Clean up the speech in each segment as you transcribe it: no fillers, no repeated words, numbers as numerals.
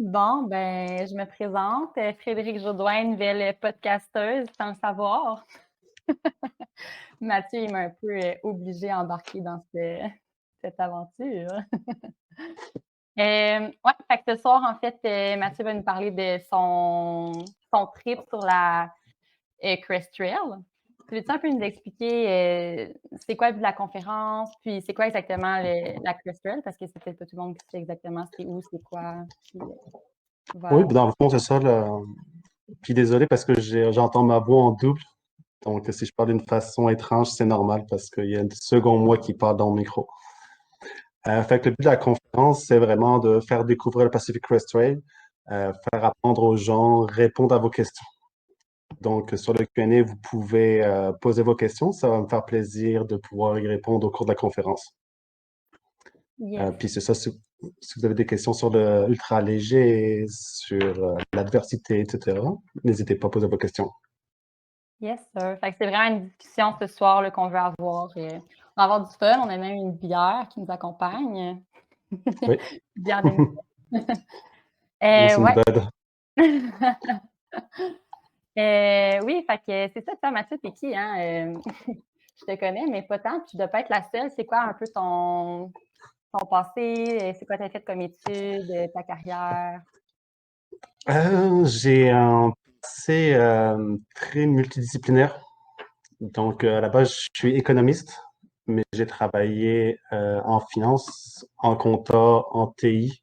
Bon, ben, je me présente, Frédérique Jodoin, nouvelle podcasteuse sans le savoir. Mathieu, il m'a un peu, obligée à embarquer dans cette aventure. Ouais, fait que ce soir, en fait, Mathieu va nous parler de son trip sur la, Crest Trail. Peux-tu un peu nous expliquer, c'est quoi le but de la conférence, puis c'est quoi exactement la Crest Trail? Parce que c'est peut-être pas tout le monde qui sait exactement c'est où, c'est quoi, puis, Oui, voilà. dans le fond, c'est ça. Puis désolé parce que j'entends ma voix en double. Donc, si je parle d'une façon étrange, c'est normal parce qu'il y a une seconde moi qui parle dans le micro. Fait que le but de la conférence, c'est vraiment de faire découvrir le Pacific Crest Trail, faire apprendre aux gens, répondre à vos questions. Donc, sur le Q&A, vous pouvez poser vos questions. Ça va me faire plaisir de pouvoir y répondre au cours de la conférence. Yes. Puis c'est ça, si vous avez des questions sur le ultra léger, sur l'adversité, etc., n'hésitez pas à poser vos questions. Yes, sir. Fait que c'est vraiment une discussion ce soir là, qu'on veut avoir. On va avoir du fun. On a même une bière qui nous accompagne. Oui, Bière de moi c'est une ouais. Bud. Oui, fait que c'est ça, toi, Mathieu, t'es qui, hein? Je te connais, mais pas tant. Tu dois pas être la seule. C'est quoi un peu ton passé? C'est quoi t'as fait comme études, ta carrière? J'ai un passé très multidisciplinaire. Donc, à la base, je suis économiste, mais j'ai travaillé en finance, en compta, en TI.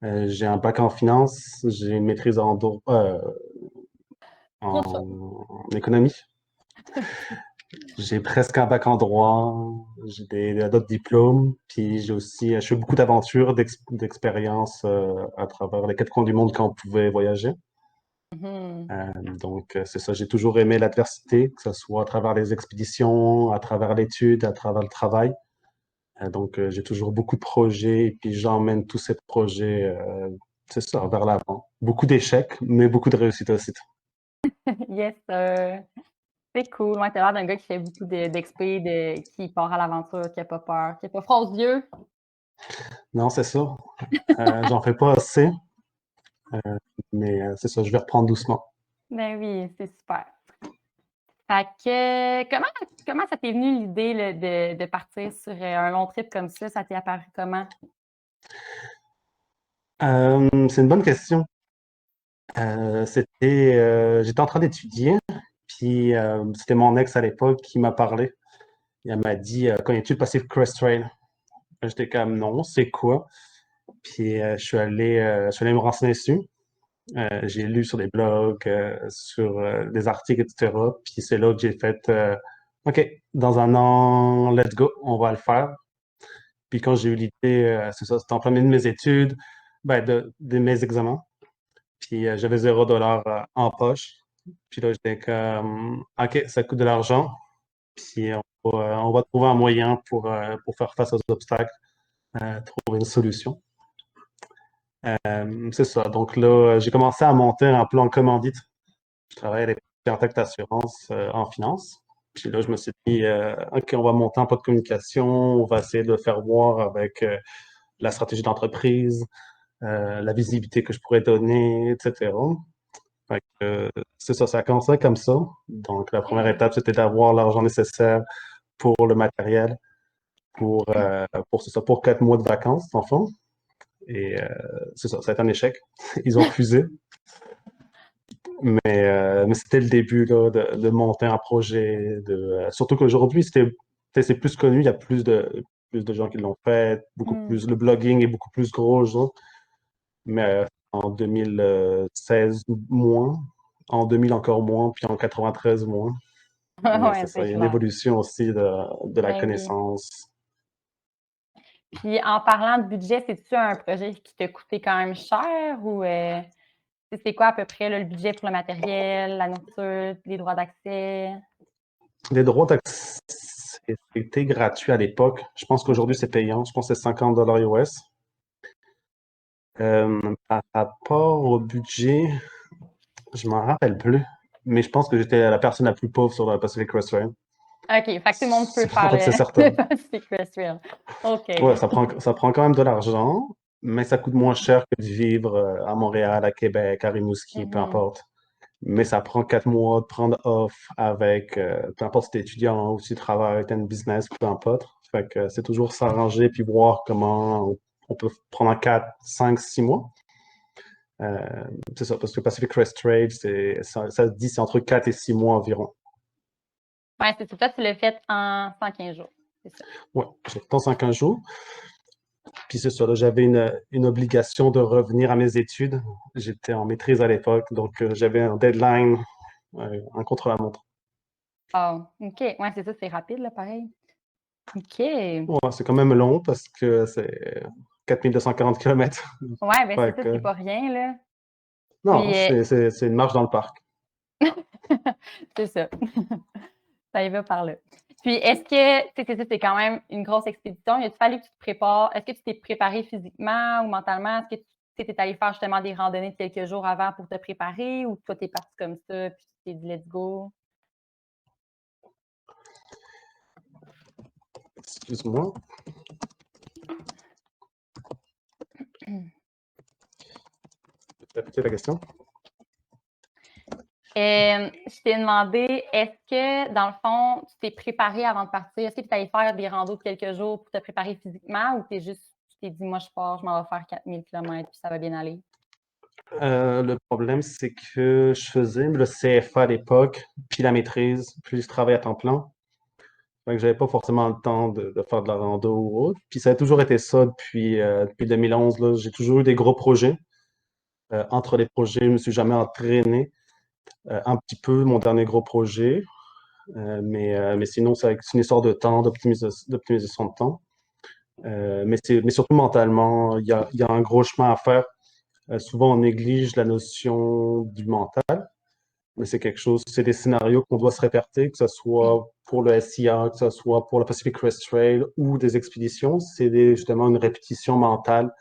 J'ai un bac en finance, j'ai une maîtrise Trop de choses. en économie. J'ai presque un bac en droit, j'ai d'autres diplômes, puis j'ai aussi, je fais beaucoup d'aventures, d'expériences à travers les quatre coins du monde quand on pouvait voyager. Mhm. Donc, c'est ça, j'ai toujours aimé l'adversité, que ce soit à travers les expéditions, à travers l'étude, à travers le travail. Donc, j'ai toujours beaucoup de projets, et puis j'emmène tous ces projets, c'est ça, vers l'avant. Beaucoup d'échecs, mais beaucoup de réussites aussi. Yes, c'est cool. Ouais, t'as l'air d'un gars qui fait beaucoup d'expé, qui part à l'aventure, qui a pas peur, qui a pas froid aux yeux. Non, c'est ça. J'en fais pas assez, mais c'est ça, je vais reprendre doucement. Ben oui, c'est super. Fait que, comment ça t'est venu l'idée là, de partir sur un long trip comme ça? Ça t'est apparu comment? C'est une bonne question. J'étais en train d'étudier, puis c'était mon ex à l'époque qui m'a parlé. Elle m'a dit, connais-tu le Pacific Crest Trail? J'étais comme, non, c'est quoi? Puis je suis allé me renseigner dessus. J'ai lu sur des blogs, sur des articles, etc. Puis c'est là que j'ai fait, OK, dans un an, let's go, on va le faire. Puis quand j'ai eu l'idée, c'est ça, c'était en plein milieu de mes études, ben, de mes examens. Puis j'avais 0 $ en poche. Puis là, j'étais comme, OK, ça coûte de l'argent. Puis on va trouver un moyen pour faire face aux obstacles, trouver une solution. C'est ça. Donc là, j'ai commencé à monter un plan commandite. Je travaillais à l'époque en Intact Assurance en finance. Puis là, je me suis dit, OK, on va monter un plan de communication, on va essayer de faire voir avec la stratégie d'entreprise, la visibilité que je pourrais donner, etc. Fait que, c'est ça, ça a commencé comme ça. Donc, la première étape, c'était d'avoir l'argent nécessaire pour le matériel, c'est ça, pour 4 mois de vacances, en fond. Et c'est ça, ça a été un échec. Ils ont refusé. Mais c'était le début là, de monter un projet. Surtout qu'aujourd'hui, c'est plus connu, il y a plus de gens qui l'ont fait, beaucoup Hmm. plus. Le blogging est beaucoup plus gros, genre. Mais en 2016, moins. En 2000, encore moins. Puis en 93, moins. Mais c'est Ouais, ça, c'est il y a une clair. évolution aussi de la Ben oui. connaissance. Puis en parlant de budget, c'est-tu un projet qui t'a coûté quand même cher ou c'est quoi à peu près là, le budget pour le matériel, la nourriture, les droits d'accès? Les droits d'accès étaient gratuits à l'époque. Je pense qu'aujourd'hui, OK. c'est payant. Je pense que c'est 50 $ US. Par rapport au budget, je m'en rappelle plus. Mais je pense que j'étais la personne la plus pauvre sur le Pacific Crest Trail. OK. Fait que tout le monde peut En faire fait, c'est le certain. Pacific Crest Trail. OK. Ouais, ça prend quand même de l'argent, mais ça coûte moins cher que de vivre à Montréal, à Québec, à Rimouski, peu Mhm. importe. Mais ça prend 4 mois de prendre off avec, peu importe si t'es étudiant ou si tu travailles, t'as une business, peu importe. Fait que c'est toujours s'arranger puis voir comment on peut prendre en 4, 5, 6 mois. Euh, c'est ça, parce que Pacific Crest Trade, ça se dit c'est entre 4 et 6 mois environ. Ouais, c'est ça. Toi, tu l'as fait en 115 jours. C'est ça. Ouais, j'ai fait en 5 jours. Puis c'est ça, là, j'avais une obligation de revenir à mes études. J'étais en maîtrise à l'époque, donc j'avais un deadline, un contre-la-montre. Ah, OK. Ouais, c'est ça, c'est rapide, là, pareil. OK. Ouais, Ouais, c'est quand même long parce que c'est 4240 km. ben c'est Fait ça, que, c'est pas rien, là. non, Puis, c'est une marche dans le parc. c'est ça. Ça y va par là. Puis, est-ce que, tu sais, c'est quand même une grosse expédition. Il a fallu que tu te prépares? Est-ce que tu t'es préparé physiquement ou mentalement? Est-ce que tu es allé faire justement des randonnées de quelques jours avant pour te préparer ou toi, tu es parti comme ça puis tu t'es dit let's go? Excuse-moi. Répétez la question. Je t'ai demandé, est-ce que, dans le fond, tu t'es préparé avant de partir? Est-ce que tu es allé faire des randos de quelques jours pour te préparer physiquement ou tu t'es dit, moi, je pars, je m'en vais faire 4000 km puis ça va bien aller? Le problème, c'est que je faisais le CFA à l'époque, puis la maîtrise, puis je travaillais à temps plein. Fait que j'avais pas forcément le temps de faire de la rando ou autre. Puis ça a toujours été ça depuis 2011, là. J'ai toujours eu des gros projets. Entre les projets, je me suis jamais entraîné. Un petit peu mon dernier gros projet, mais sinon, c'est une histoire de temps, d'optimisation de temps. Mais surtout mentalement, il y a un gros chemin à faire. Souvent, on néglige la notion du mental, mais c'est quelque chose, c'est des scénarios qu'on doit se répéter, que ce soit pour le SIA, que ce soit pour la Pacific Crest Trail ou des expéditions. Justement une répétition mentale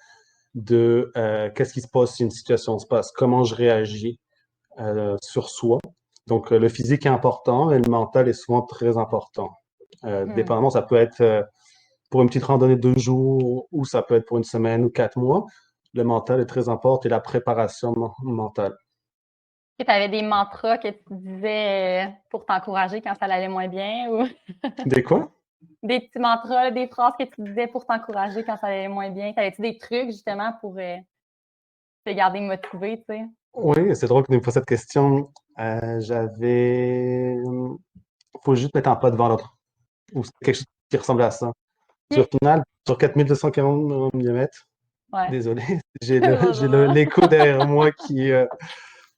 de qu'est-ce qui se passe si une situation se passe, comment je réagis sur soi. Donc, le physique est important et le mental est souvent très important. Mhm. Dépendamment, ça peut être pour une petite randonnée de 2 jours ou ça peut être pour une semaine ou 4 mois. Le mental est très important et la préparation mentale. Est-ce que tu avais des mantras que tu disais pour t'encourager quand ça allait moins bien ou Des quoi? des petits mantras, là, des phrases que tu disais pour t'encourager quand ça allait moins bien? T'avais-tu des trucs justement pour te garder motivé, tu sais? Oui, c'est drôle que tu me poses cette question. J'avais. Faut juste mettre un pas devant l'autre. Ou c'est quelque chose qui ressemble à ça. Sur OK. final, sur 4240 mm, Ouais. désolé, l'écho derrière moi qui.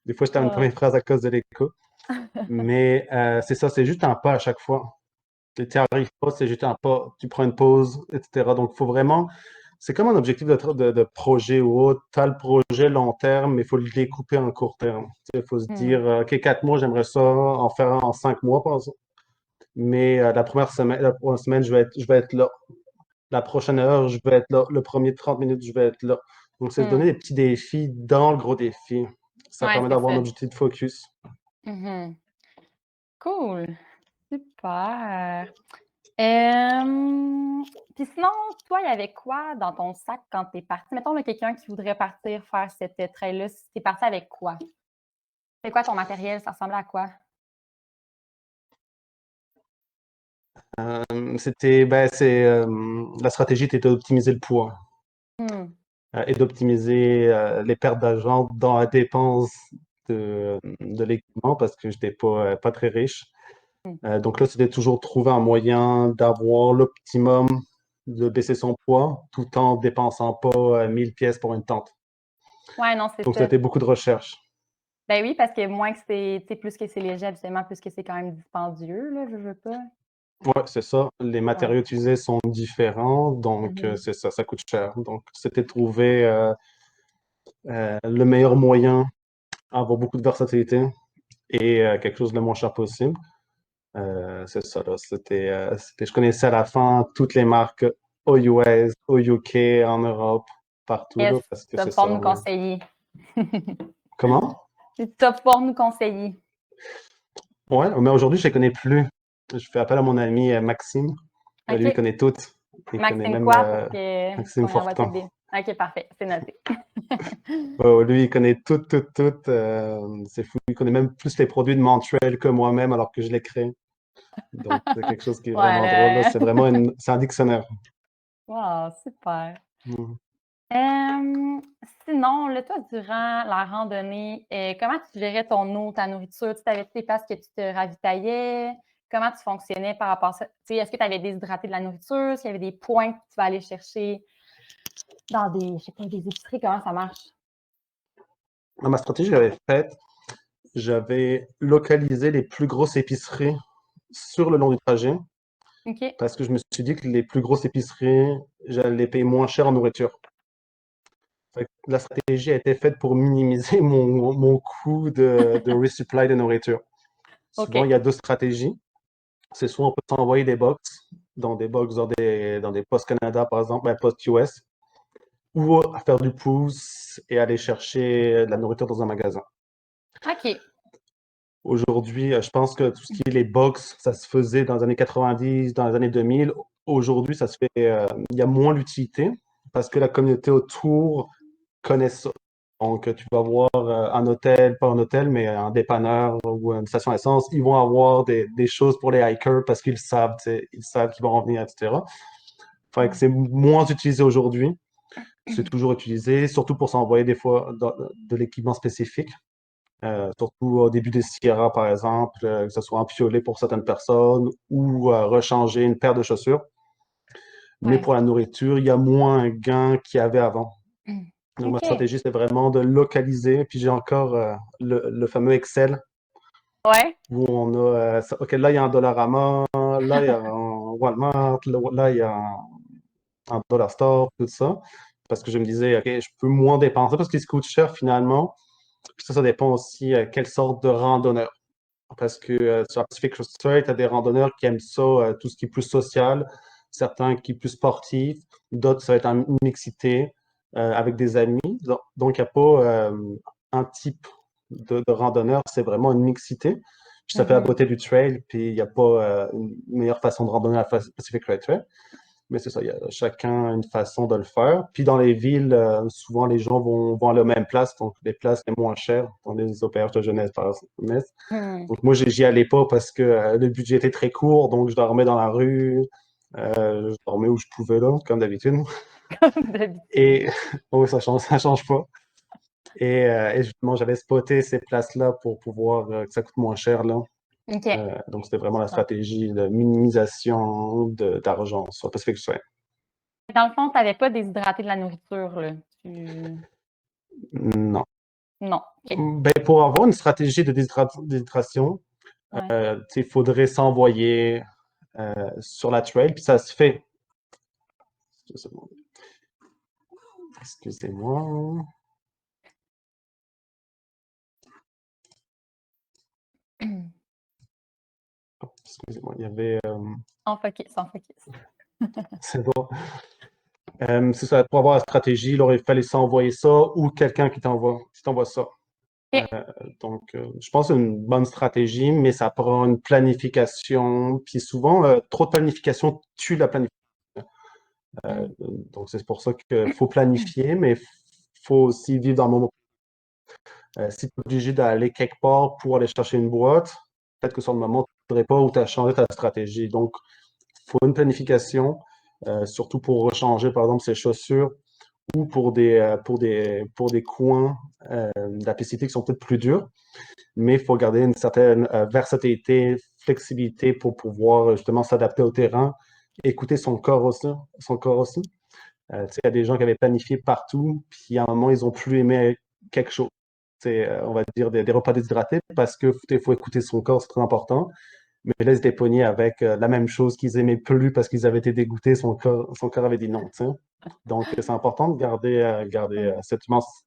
Des fois, je termine pas Ah. mes phrases à cause de l'écho. Mais c'est ça, c'est juste un pas à chaque fois. Tu n'y arrives pas, c'est juste un pas. Tu prends une pause, etc. Donc, il faut vraiment. C'est comme un objectif de projet ou autre. Tu as le projet long terme, mais il faut le découper en court terme. Il faut se Hmm. dire, OK, 4 mois, j'aimerais ça en faire en 5 mois, par exemple. Mais la première semaine, je vais être là. La prochaine heure, je vais être là. Le premier 30 minutes, je vais être là. Donc, c'est se donner Hmm. des petits défis dans le gros défi. Ça Ouais, permet c'est d'avoir un ça. objectif de focus. Mhm. Cool. Super. Puis sinon, toi, il y avait quoi dans ton sac quand tu es parti? Mettons, là, quelqu'un qui voudrait partir faire cette trail-là, tu es parti avec quoi? C'est quoi ton matériel? Ça ressemblait à quoi? La stratégie était d'optimiser le poids Hmm. et d'optimiser les pertes d'argent dans la dépense de l'équipement parce que je n'étais pas très riche. Hmm. Donc là, c'était toujours trouver un moyen d'avoir l'optimum, de baisser son poids tout en dépensant pas 1000 pièces pour une tente. Ouais, non, c'est Donc, ça. c'était beaucoup de recherche. Ben oui, parce que moins que c'est, tu sais, plus que c'est léger, habituellement, plus que c'est quand même dispendieux, là, je veux pas. Ouais, c'est ça. Les Ouais. matériaux utilisés sont différents, donc Mhm. c'est ça, ça coûte cher. Donc, c'était trouver le meilleur moyen, avoir beaucoup de versatilité et quelque chose le moins cher possible. C'est ça, là. Je connaissais à la fin toutes les marques aux US, au UK, en Europe, partout, Yes, là, parce que tu vas c'est pouvoir ça, nous là. conseiller. Comment? Tu vas pouvoir nous conseiller. Ouais, mais aujourd'hui, je les connais plus. Je fais appel à mon ami Maxime. Lui, il OK. connaît toutes. Il connaît Maxime même quoi pour Maxime qu'on y envoie tout Fortin. bien. OK, parfait, c'est noté. Lui, il connaît tout, tout, tout. C'est fou. Il connaît même plus les produits de Montréal que moi-même, alors que je les crée. Donc, c'est quelque chose qui est vraiment drôle, là. Ouais, C'est vraiment c'est un dictionnaire. wow, super. Mhm. Hem, Sinon, là, toi, durant la randonnée, comment tu gérais ton eau, ta nourriture? Tu avais tes places que tu te ravitaillais? Comment tu fonctionnais par rapport à ça? Tu sais, est-ce que tu avais déshydraté de la nourriture? S'il y avait des points que tu vas aller chercher dans des, je sais pas, des épiceries, comment ça marche? Dans ma stratégie que j'avais faite, j'avais localisé les plus grosses épiceries sur le long du trajet OK, parce que je me suis dit que les plus grosses épiceries, j'allais les payer moins cher en nourriture. Fait que la stratégie a été faite pour minimiser mon coût de resupply de nourriture. Souvent, il y OK, a deux stratégies. C'est soit on peut s'envoyer des box dans des postes Canada, par exemple, ben, postes US, ou faire du pouce et aller chercher de la nourriture dans un magasin. OK. Aujourd'hui, je pense que tout ce qui est les box, ça se faisait dans les années 90, dans les années 2000. Aujourd'hui, ça se fait, il y a moins d'utilité parce que la communauté autour connaît ça. Donc, tu vas voir un hôtel, pas un hôtel, mais un dépanneur ou une station essence, ils vont avoir des choses pour les hikers parce qu'ils savent, tu sais, ils savent qu'ils vont en venir, etc. Fait que Mmh. c'est moins utilisé aujourd'hui. C'est toujours utilisé, surtout pour s'envoyer des fois de l'équipement spécifique. Surtout au début des Sierra, par exemple, que ce soit empioler pour certaines personnes ou rechanger une paire de chaussures. Mais Ouais. pour la nourriture, il y a moins un gain qu'il y avait avant. Donc, ma OK. stratégie, c'est vraiment de localiser. Puis j'ai encore le fameux Excel Ouais. où on a, OK, là, il y a un Dollarama, là, il y a un Walmart, là, il y a un Dollar Store, tout ça. Parce que je me disais, OK, je peux moins dépenser parce qu'il se coûte cher finalement. Puis ça dépend aussi quelle sorte de randonneur. Parce que sur la Pacific Crest Trail, tu as des randonneurs qui aiment ça, tout ce qui est plus social, certains qui sont plus sportifs, d'autres, ça va être une mixité avec des amis. Donc, il n'y a pas un type de randonneur, c'est vraiment une mixité. Puis ça fait la Mhm. beauté du trail, puis il n'y a pas une meilleure façon de randonner la Pacific Crest Trail. Mais c'est ça, il y a chacun une façon de le faire. Puis dans les villes, souvent les gens vont aller aux mêmes places, donc les places les moins chères, dans les auberges de jeunesse, par exemple. Hmm. Donc moi, j'y allais pas parce que le budget était très court, donc je dormais dans la rue, je dormais où je pouvais là, comme d'habitude. Comme d'habitude. Et oui, ça change pas. Et justement, j'avais spoté ces places-là pour pouvoir que ça coûte moins cher là. OK. Donc c'était vraiment la Super. stratégie de minimisation d'argent sur Pacific Swing. Dans le fond, tu n'avais pas déshydraté de la nourriture, là. Non. Non. OK. Ben, pour avoir une stratégie de déshydratation, Ouais. il faudrait s'envoyer sur la trail, puis ça se fait. Excusez-moi. Excusez-moi, il y avait. En focus, en focus. C'est bon. C'est ça, pour avoir la stratégie, il aurait fallu s'envoyer ça ou quelqu'un qui t'envoie ça. Euh, OK. donc, je pense que c'est une bonne stratégie, mais ça prend une planification. Puis souvent, trop de planification tue la planification. Hmm. Donc, c'est pour ça qu'il faut planifier, mais il faut aussi vivre dans le moment. Si tu es obligé d'aller quelque part pour aller chercher une boîte, peut-être que sur le moment, tu ne voudrais pas ou tu as changé ta stratégie. Donc, il faut une planification, surtout pour rechanger, par exemple, ses chaussures ou pour des coins de la PCT qui sont peut-être plus durs. Mais il faut garder une certaine versatilité, flexibilité pour pouvoir justement s'adapter au terrain, écouter son corps aussi. Son corps aussi. Il y a des gens qui avaient planifié partout, puis à un moment, ils ont plus aimé quelque chose. On va dire des repas déshydratés parce que faut écouter son corps, c'est très important. Mais là, ils étaient pognés avec la même chose qu'ils aimaient plus parce qu'ils avaient été dégoûtés, son corps avait dit non. T'sais. Donc, c'est important de garder Hmm. cette immense.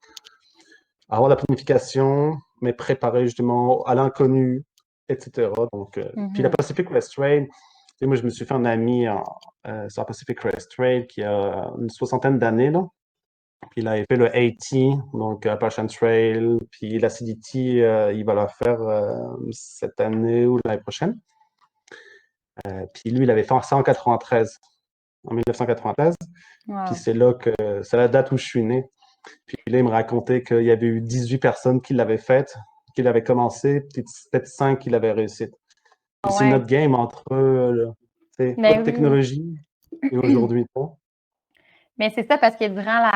Avoir la planification, mais préparer justement à l'inconnu, etc. Donc, puis la Mhm. Pacific Crest Trail, moi, je me suis fait un ami sur la Pacific Crest Trail qui a une soixantaine d'années, là. Puis il avait fait le AT, donc Appalachian Trail, puis l'Acidity, il va la faire cette année ou l'année prochaine. Puis lui, il avait fait ça en 93. en 1993. Puis Wow. c'est la date où je suis né. Puis là, il me racontait qu'il y avait eu 18 personnes qui l'avaient faite, qui l'avaient commencé, puis peut-être 5 qui l'avaient réussi. Puis c'est Ouais. notre game entre Ben notre oui. technologie et aujourd'hui. Bon. Mais c'est ça parce que durant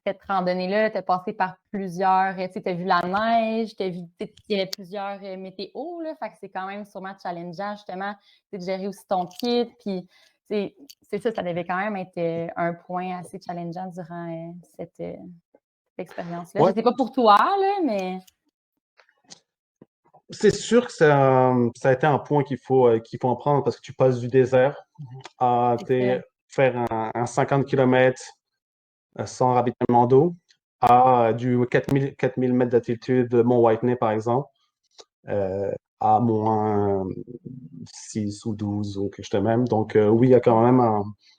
cette randonnée-là, tu as passé par plusieurs, tu sais, as vu la neige, tu as vu, il y avait plusieurs météos, là, fait que c'est quand même sûrement challengeant, justement, de gérer aussi ton kit, puis c'est ça, ça devait quand même être un point assez challengeant durant cette expérience-là. Je Ouais, sais pas pour toi, là, mais c'est sûr que ça a été un point qu'il faut en prendre parce que tu passes du désert à c'est ça. faire un 50 km sans ravitaillement d'eau à du 4000 mètres d'altitude, Mont Whitney par exemple, à moins 6 ou 12 ou quelque chose de même. Donc oui, il y a quand même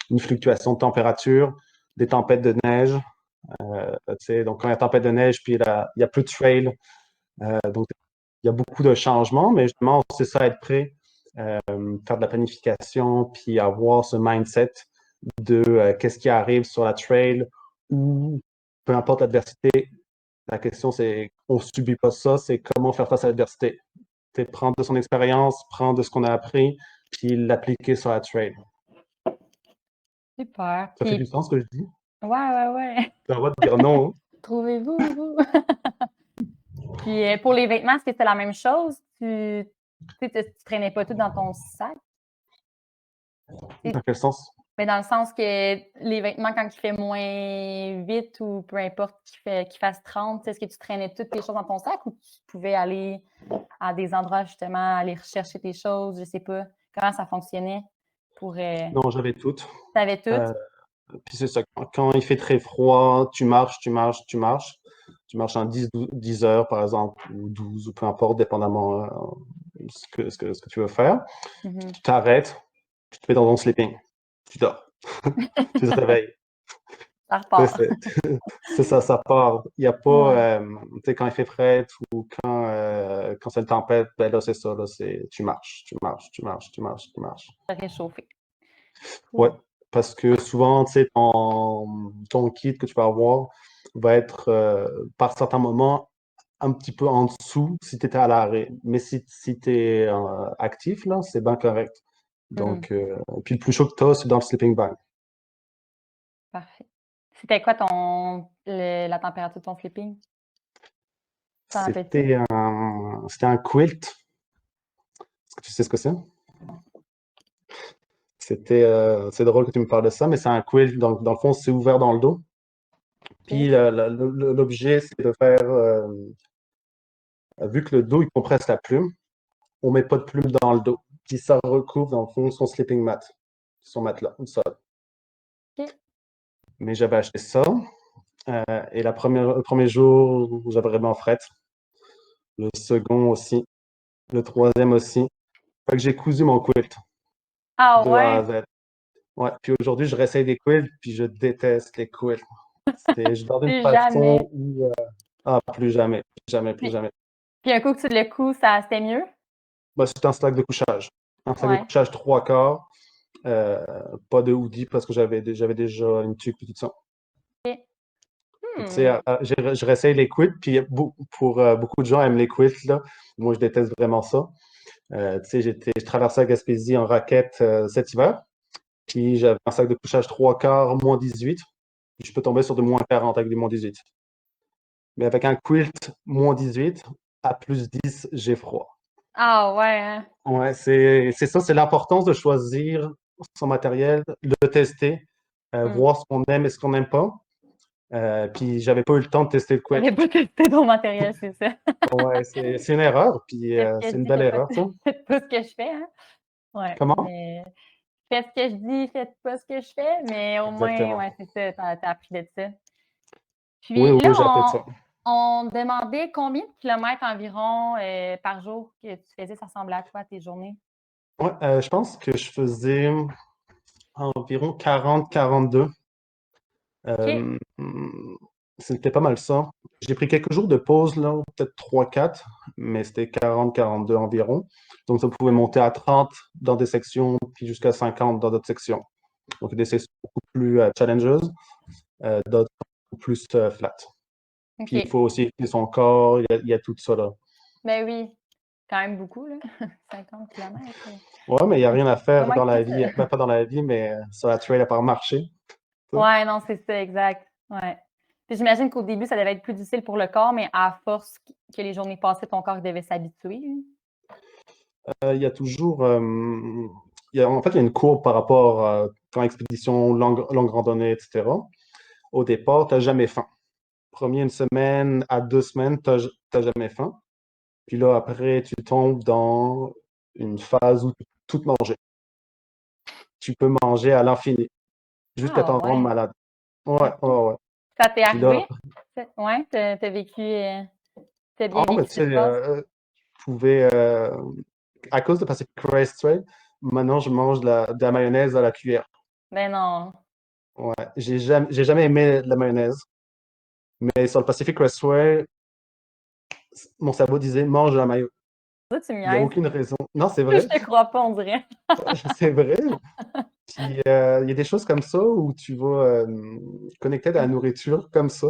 une fluctuation de température, des tempêtes de neige. Donc quand il y a tempête de neige, puis il y a plus de trail, donc il y a beaucoup de changements, mais justement, c'est ça, être prêt, faire de la planification, puis avoir ce mindset de qu'est-ce qui arrive sur la trail ou peu importe l'adversité. La question, c'est on ne subit pas ça, c'est comment faire face à l'adversité. C'est prendre de son expérience, prendre de ce qu'on a appris, puis l'appliquer sur la trail. Super. Ça fait du Puis, sens ce que je dis? ouais. Tu as le droit de dire non, hein? Trouvez-vous, vous? Puis pour les vêtements, est-ce que c'était la même chose? Tu traînais pas tout dans ton sac? Dans quel sens? Mais dans le sens que les vêtements, quand il fait moins vite ou peu importe qu'il fasse 30, est-ce que tu traînais toutes tes choses dans ton sac ou tu pouvais aller à des endroits justement, aller rechercher tes choses, je sais pas. Comment ça fonctionnait pour... Non, j'avais toutes. T'avais toutes? Euh, Puis c'est ça, quand il fait très froid, tu marches, tu marches, tu marches. Tu marches en 10 heures, par exemple, ou 12, ou peu importe, dépendamment ce que tu veux faire. Mhm. Tu t'arrêtes, tu te mets dans ton sleeping. Tu dors. Tu te réveilles. Ça C'est repart. c'est- c'est ça, ça part. Il n'y a pas, Ouais, tu sais, quand il fait frais ou quand c'est une tempête, ben là, c'est ça, là, tu marches, tu marches, tu marches, tu marches, tu marches. ça réchauffé. Ouais, Cool. parce que souvent, tu sais, ton kit que tu vas avoir va être, par certains moments, un petit peu en dessous si tu étais à l'arrêt. Mais si tu es actif, là, c'est bien correct. Mhm. Donc, puis le plus chaud que tu as, c'est dans le sleeping bag. Parfait. C'était quoi la température de ton sleeping? T'en rappelles-tu? C'était un quilt. Est-ce que tu sais ce que c'est? C'est drôle que tu me parles de ça, mais c'est un quilt. Donc, dans le fond, c'est ouvert dans le dos. Puis OK. l'objet, c'est de faire, vu que le dos, il compresse la plume, on met pas de plume dans le dos. Puis ça recouvre, dans le fond, son sleeping mat, son matelas, le sol. OK. Mais j'avais acheté ça. Et le premier jour, j'avais vraiment fret. Le second aussi. Le troisième aussi. Fait que j'ai cousu mon quilt Ah de A à ouais? Z. Ouais. Puis aujourd'hui, je réessaye des quilts, puis je déteste les quilts. Je dors d'une Plus jamais. façon où... ah, plus jamais. Plus jamais, plus Puis, jamais. puis un coup que tu le couds, ça c'était mieux? Bah, c'est un sac de couchage. Un sac de Ouais. couchage trois quarts. Euh, Pas de hoodie parce que j'avais déjà une tuque et tout ça. OK. Tu sais, Hmm. je réessaye les quilts, puis pour beaucoup de gens aiment les quilts, là. Moi, je déteste vraiment ça. Tu sais, je traversais la Gaspésie en raquette cet hiver, puis j'avais un sac de couchage trois quarts, moins 18. Je peux tomber sur de moins 40 avec des moins 18. Mais avec un quilt moins 18, à plus 10, j'ai froid. Ah ouais, hein? Ouais, c'est ça, c'est l'importance de choisir son matériel, le tester, Hmm. voir ce qu'on aime et ce qu'on n'aime pas. Puis j'avais pas eu le temps de tester le quilt. T'avais pas testé ton matériel, c'est ça. Ouais, c'est une erreur, puis Faites ce que c'est je une dis, belle erreur, ça. faites pas ce que je fais, hein? Ouais, Comment? mais faites ce que je dis, faites pas ce que je fais, mais au moins, Exactement. ouais, c'est ça, t'as appris de ça. Oui, Puis oui, j'ai appris de là, ça. on demandait combien de kilomètres environ par jour que tu faisais, ça ressemblait à quoi tes journées? Ouais, je pense que je faisais environ 40-42. OK. C'était pas mal ça. J'ai pris quelques jours de pause, là, peut-être 3-4, mais c'était 40-42 environ. Donc, ça pouvait monter à 30 dans des sections, puis jusqu'à 50 dans d'autres sections. Donc, des sections beaucoup plus challengeuses, d'autres beaucoup plus flat. Puis, il OK. faut aussi écouter son corps, il y a tout ça, là. Ben oui, quand même beaucoup, là. 50 kilomètres. Ouais, mais il n'y a rien à faire Comment dans que la ça? vie. Ben, pas dans la vie, mais sur la trail à part marcher. Ça. Ouais, non, c'est ça, exact. Ouais. Puis j'imagine qu'au début, ça devait être plus difficile pour le corps, mais à force que les journées passaient, ton corps devait s'habituer, hein. Il y a toujours. En fait, il y a une courbe par rapport à quand expédition, longue randonnée, etc. Au départ, tu n'as jamais faim. Premier une semaine à 2 semaines, tu n'as jamais faim. Puis là, après, tu tombes dans une phase où tu peux tout manger. Tu peux manger à l'infini, jusqu'à Ah t'en rendre ouais, malade. Ouais, OK. ouais, ouais. Ça t'est Puis là, arrivé? Ouais, t'as vécu, t'as bien mais vécu tu sais, cette phase? je pouvais, à cause de passer Crest Trail, maintenant, je mange de la mayonnaise à la cuillère. Ben non. Ouais, j'ai jamais aimé la mayonnaise, mais sur le Pacific Crestway, mon cerveau disait mange de la mayo. Ça, tu me Il n'y a niaises. aucune raison. Non, c'est Je vrai, te crois pas, on dirait. c'est vrai. Puis il y a des choses comme ça où tu vas connecter à la nourriture comme ça.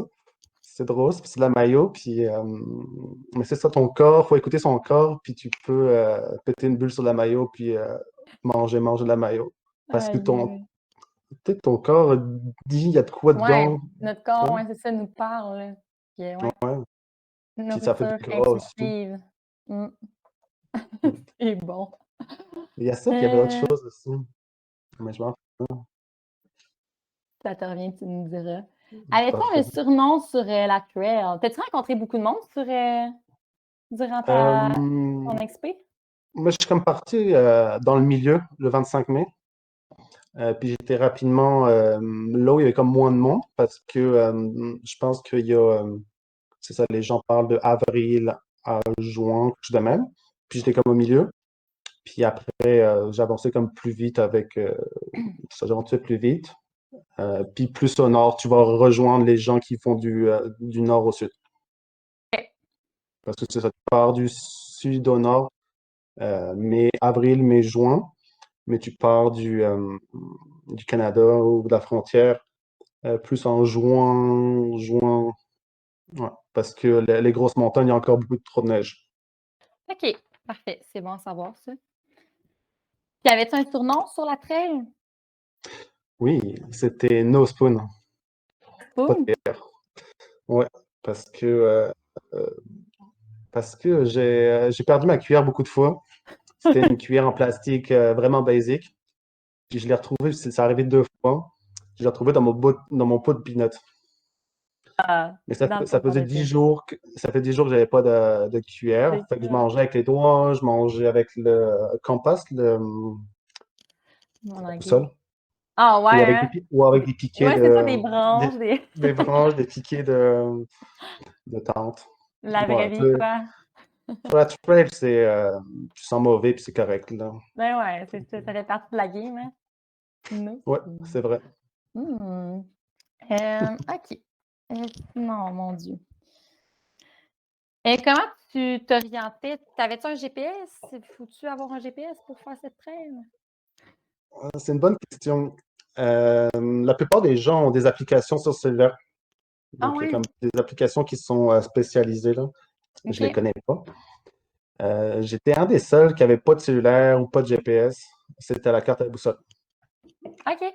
C'est drôle, c'est de la mayo, puis mais c'est ça, ton corps, faut écouter son corps, puis tu peux péter une bulle sur la mayo, puis manger de la mayo. Parce que Aïe, aïe. peut-être ton corps dit il y a de quoi Ouais, dedans. notre Tu corps, sais. ouais, c'est ça, nous parle, là. Puis, ouais, Ouais. Puis ça fait du nourriture gras aussi. intuitive. Mm. C'est bon. Il y a ça, puis il y avait autre Euh, chose aussi. Mais je m'en Ça te revient, tu nous diras. Avais-tu un parfait. surnom sur la trail? T'as-tu rencontré beaucoup de monde durant ton Euh, expé? Moi, je suis comme parti dans le milieu le 25 mai. Puis j'étais rapidement là où il y avait comme moins de monde parce que je pense qu'il y a, c'est ça, les gens parlent de avril à juin, quelque chose de même. Puis j'étais comme au milieu. Puis après, j'avançais comme plus vite avec, j'avançais plus vite. Puis plus au nord, tu vas rejoindre les gens qui font du nord au sud. OK. Parce que c'est ça, tu pars du sud au nord, mai, avril, mai, juin. Mais tu pars du Canada ou de la frontière plus en juin, ouais, parce que les grosses montagnes, il y a encore beaucoup trop de neige. OK, parfait. C'est bon à savoir, ça. Puis, avais-tu un surnom sur la trail? Oui, c'était No Spoon, pas de Spoon? bière. Ouais, parce que, euh, euh, parce que j'ai perdu ma cuillère beaucoup de fois. C'était une cuillère en plastique vraiment basique. Puis je l'ai retrouvée, c'est arrivé 2 fois. Je l'ai retrouvée dans mon pot de peanut. Ah, Mais ça, dans ça ton faisait de 10 peine. jours ça fait 10 jours que j'avais pas de cuillère. C'est Fait que je ça. mangeais avec les doigts, je mangeais avec le compost, Mon la anguille. boussole, Ah ouais, hein? ou avec des piquets Ouais, c'est ça, des des, branches, des branches, des piquets de tente. la vraie Ouais, vie, quoi. sur la trail, tu sens mauvais puis c'est correct, là. Ben ouais, c'est ça, ça fait partie de la game, hein? No Ouais, spoon. c'est vrai. Hmm. OK. Non, mon Dieu. Et comment tu t'orientais? T'avais-tu un GPS? Faut-tu avoir un GPS pour faire cette traîne? C'est une bonne question. La plupart des gens ont des applications sur cellulaire. Ah Donc, il y a ouais? comme des applications qui sont spécialisées, là. Je les OK. connais pas. J'étais un des seuls qui avait pas de cellulaire ou pas de GPS. C'était la carte à la boussole. OK.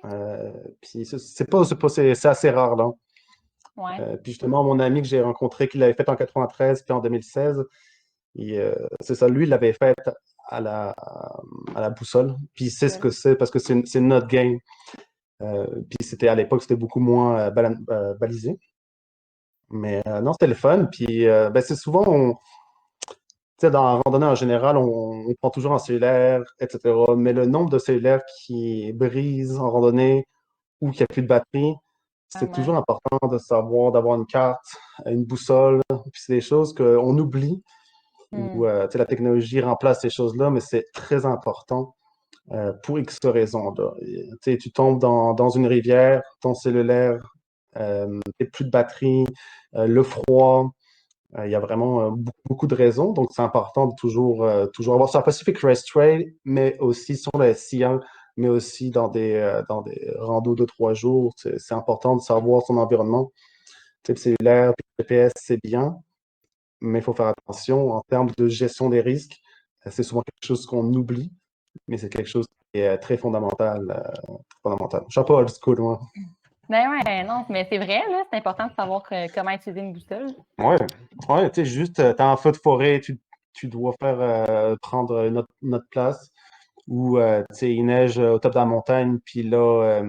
Puis c'est assez rare, là. Ouais. Puis justement, mon ami que j'ai rencontré, qui l'avait fait en 93 puis en 2016, c'est ça, lui, il l'avait fait à la, à la boussole. Puis il sait ce Cool. que c'est parce que c'est notre game. Puis à l'époque, c'était beaucoup moins balisé. Mais non, c'était le fun. Puis ben, c'est souvent, tu sais, dans la randonnée en général, on prend toujours un cellulaire, etc. Mais le nombre de cellulaires qui brisent en randonnée ou qui a plus de batterie, c'est toujours Vraiment. important de savoir, d'avoir une carte, une boussole. Puis c'est des choses qu'on oublie où Hmm. tu sais, la technologie remplace ces choses-là, mais c'est très important pour X raisons, là. Tu sais, tu tombes dans une rivière, ton cellulaire plus de batterie, le froid. Il y a vraiment beaucoup de raisons, donc c'est important de toujours avoir sur la Pacific Crest Trail, mais aussi sur le SCA, mais aussi dans des randos de 3 jours. C'est important de savoir son environnement. Type cellulaire, puis le GPS, c'est bien, mais il faut faire attention en termes de gestion des risques. C'est souvent quelque chose qu'on oublie, mais c'est quelque chose qui est très fondamental. Fondamental. Je suis pas old school, moi. Ben ouais, non, mais c'est vrai, là, c'est important de savoir comment utiliser une boussole. Ouais, ouais, tu sais, juste, t'es en feu de forêt, tu dois prendre notre place, ou tu sais, il neige au top de la montagne, puis là,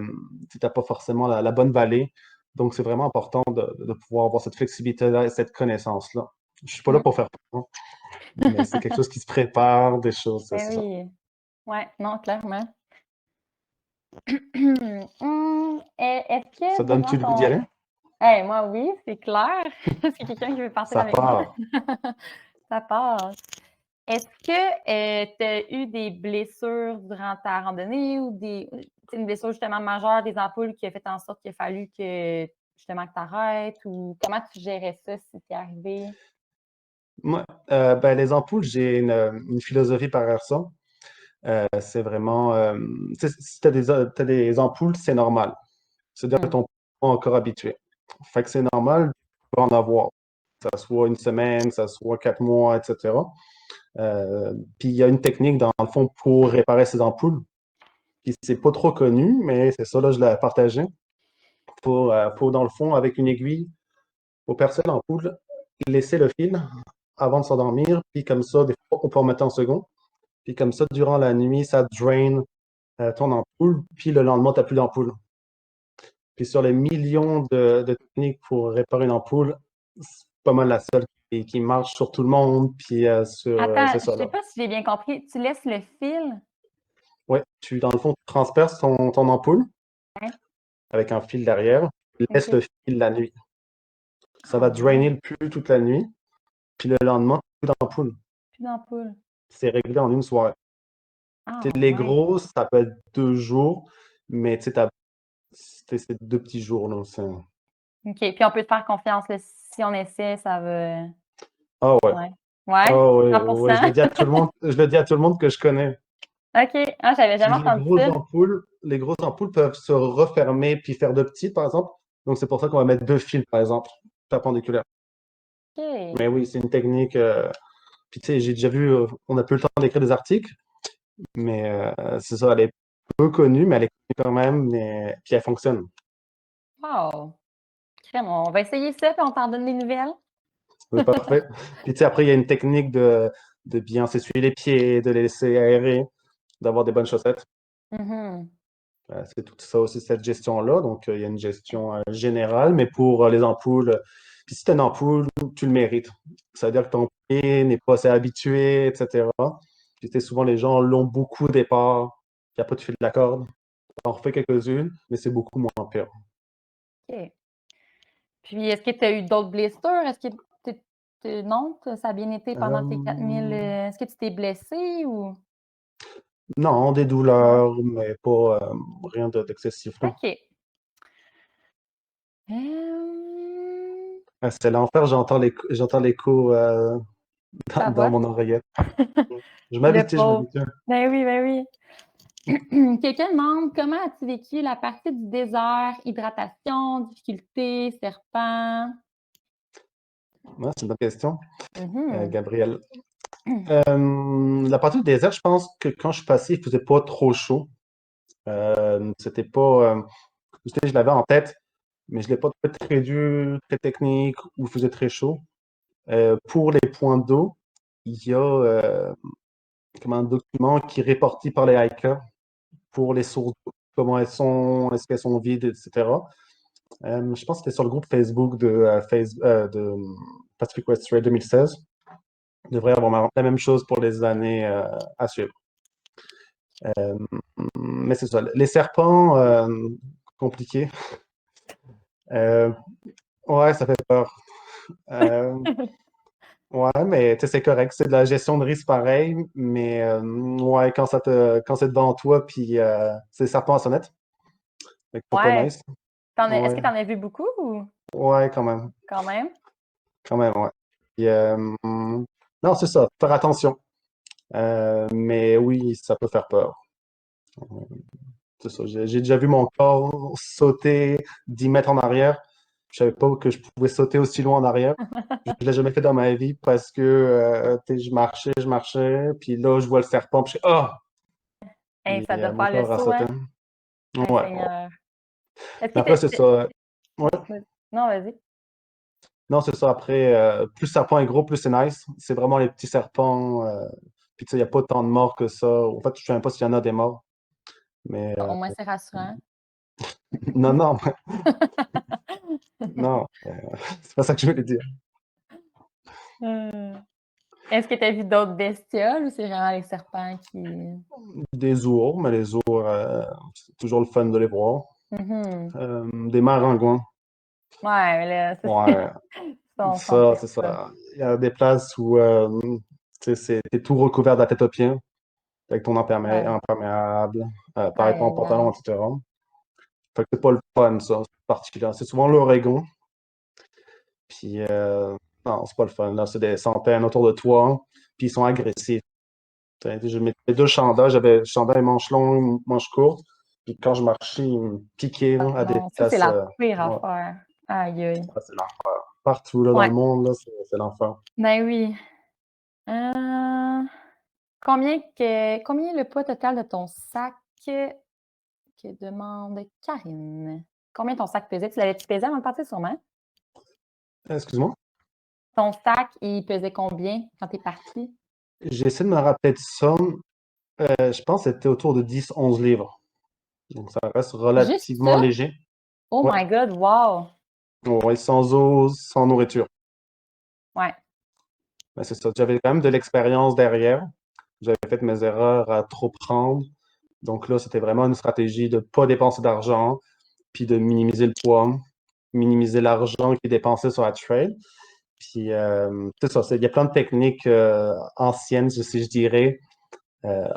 tu n'as pas forcément la bonne vallée. Donc, c'est vraiment important de pouvoir avoir cette flexibilité-là et cette connaissance-là. Je suis pas là Mm. pour faire peur, hein, mais c'est quelque chose qui se prépare, des choses, c'est Ben ça. oui. Ouais, non, clairement. Est-ce Ça que durant donne-tu le goût d'y aller? ton... Hey, moi, oui, c'est clair. C'est quelqu'un qui veut partir Ça avec moi. part. Ça passe. Est-ce que tu as eu des blessures durant ta randonnée ou une blessure justement majeure des ampoules qui a fait en sorte qu'il a fallu que justement que tu arrêtes ou comment tu gérais ça si c'est arrivé? Moi, ben, les ampoules, j'ai une philosophie par ça. C'est vraiment, tu sais, si t'as des ampoules, c'est normal. C'est-à-dire que Hmm. ton corps n'est pas encore habitué. Fait que c'est normal, tu peux en avoir. Que ça soit une semaine, que ça soit 4 mois, etc. Puis il y a une technique, dans le fond, pour réparer ces ampoules. Puis c'est pas trop connu, mais c'est ça, là, je l'ai partagé. Pour, dans le fond, avec une aiguille, pour percer l'ampoule, laisser le fil avant de s'endormir. Puis comme ça, des fois, on peut en mettre en second. Puis comme ça, durant la nuit, ça drain ton ampoule. Puis le lendemain, tu n'as plus d'ampoule. Puis sur les millions de techniques pour réparer une ampoule, c'est pas mal la seule qui marche sur tout le monde. Puis Attends, c'est je ça sais là. pas si j'ai bien compris. Tu laisses le fil? Ouais, dans le fond, tu transperces ton ampoule Ouais. avec un fil derrière. Tu laisses OK. le fil la nuit. Ça Ah va drainer ouais. le plus toute la nuit. Puis le lendemain, plus d'ampoule. Plus d'ampoule. C'est réglé en une soirée. Tu Ah sais, les ouais. grosses, ça peut être 2 jours, mais tu sais, c'est 2 petits jours. Là, OK. Puis on peut te faire confiance, là. Si on essaie, ça va. ah ouais. Ouais. Ouais? Ah ouais, ouais, 100%? je le dis à tout le monde, je le dis à tout le monde que je connais. OK. Ah, j'avais Puis jamais entendu ça. les grosses ampoules peuvent se refermer puis faire de petites, par exemple. Donc, c'est pour ça qu'on va mettre 2 fils, par exemple, perpendiculaires. OK. Mais oui, c'est une technique. Puis, tu sais, j'ai déjà vu, on n'a plus le temps d'écrire des articles, mais c'est ça, elle est peu connue, mais elle est connue quand même, puis elle fonctionne. Wow. Crème, on va essayer ça, puis on t'en donne des nouvelles. C'est parfait. Puis, tu sais, après, il y a une technique de bien s'essuyer les pieds, de les laisser aérer, d'avoir des bonnes chaussettes. Mhm. C'est tout ça aussi, cette gestion-là. Donc, il y a une gestion générale, mais pour les ampoules, puis si tu as une ampoule, tu le mérites. Ça veut dire que ton pied n'est pas assez habitué, etc. Puis, tu sais, souvent, les gens l'ont beaucoup au départ, puis après, tu fais de la corde. Tu en refais quelques-unes, mais c'est beaucoup moins pire. OK. Puis, est-ce que tu as eu d'autres blessures? Est-ce que non, ça a bien été pendant tes 4000. Euh, Est-ce que tu t'es blessé ou non, des non? douleurs, mais pas rien d'excessif, là. OK. Hum, C'est l'enfer, j'entends l'écho ta dans voix? mon oreillette. Le Je pauvre. m'habitue. Ben oui, ben oui. Quelqu'un demande comment as-tu vécu la partie du désert, hydratation, difficulté, serpent? Ouais, c'est une bonne question, Mhm. Gabriel. La partie du désert, je pense que quand je suis passé, il faisait pas trop chaud. C'était pas. Je l'avais en tête, mais je l'ai pas trouvé très dur, très technique, ou il faisait très chaud. Pour les points d'eau, il y a comme un document qui est réparti par les hikers pour les sources d'eau, comment elles sont, est-ce qu'elles sont vides, etc. Je pense que c'était sur le groupe Facebook de Pacific West Trail 2016. Il devrait y avoir la même chose pour les années à suivre. Euh, mais c'est ça. Les serpents, compliqués. Euh, ouais, ça fait peur. Euh, ouais, mais tu sais, c'est correct. C'est de la gestion de risque pareil. Mais ouais, quand c'est devant toi, puis c'est serpent à sonnette. Fait que faut pas Ouais. nice. Est-ce que Ouais, tu en as vu beaucoup ou ouais, quand même. quand même? Quand même, ouais. Puis, non, c'est ça, faire attention. Mais oui, ça peut faire peur. C'est ça. J'ai déjà vu mon corps sauter 10 mètres en arrière. Je savais pas que je pouvais sauter aussi loin en arrière. Je l'ai jamais fait dans ma vie parce que tu sais, je marchais, puis là, je vois le serpent, puis je fais «Ah!» Hey, Puis ça doit mon faire le corps a saut, sauté. hein? Ouais, Hey, ouais. Seigneur. Est-ce Mais que après, c'est ça. Ouais. Non, vas-y. Non, c'est ça. Après, plus le serpent est gros, plus c'est nice. C'est vraiment les petits serpents. Puis tu sais, il n'y a pas tant de morts que ça. En fait, je ne sais même pas s'il y en a des morts. Mais Au moins, c'est rassurant. non, non, non. C'est pas ça que je voulais dire. Hum. Est-ce que tu as vu d'autres bestioles ou c'est vraiment les serpents qui. Des ours, mais les ours, c'est toujours le fun de les voir. Mhm. Des maringouins. Ouais, mais là, ça, c'est. Ouais, Sont ça, plus c'est ça. ça. Il y a des places où tu sais, t'es tout recouvert de la tête aux pieds, avec ton Ouais. imperméable, pareil Aïe, ton aïe, pantalon, aïe. etc. Fait que c'est pas le fun, ça, cette partie-là. C'est souvent l'Oregon. Puis, non, c'est pas le fun. Là, c'est des centaines autour de toi. Puis, ils sont agressifs. Je mettais deux chandails. J'avais chandail manches longues, manches courtes. Puis, quand je marchais, ils me piquaient Ah là, à des non, ça, c'est places. la pire Ouais, affaire. Aïe, aïe. ça, c'est l'enfer. Partout là, dans le Ouais. monde, là, c'est l'enfer. Ben oui. Euh, combien est le poids total de ton sac que demande Karine? Combien ton sac pesait? Tu l'avais-tu pesé avant de partir, sûrement? Excuse-moi. Ton sac, il pesait combien quand t'es parti? J'ai essayé de me rappeler de ça. Je pense que c'était autour de 10-11 livres. Donc, ça reste Juste relativement ça? léger. Oh Ouais. my God, wow! Ouais, sans eau, sans nourriture. Ouais. Ben, c'est ça. J'avais quand même de l'expérience derrière. J'avais fait mes erreurs à trop prendre. Donc là, c'était vraiment une stratégie de ne pas dépenser d'argent, puis de minimiser le poids, minimiser l'argent qui est dépensé sur la trade. Puis c'est ça. Il y a plein de techniques anciennes, si je dirais, euh,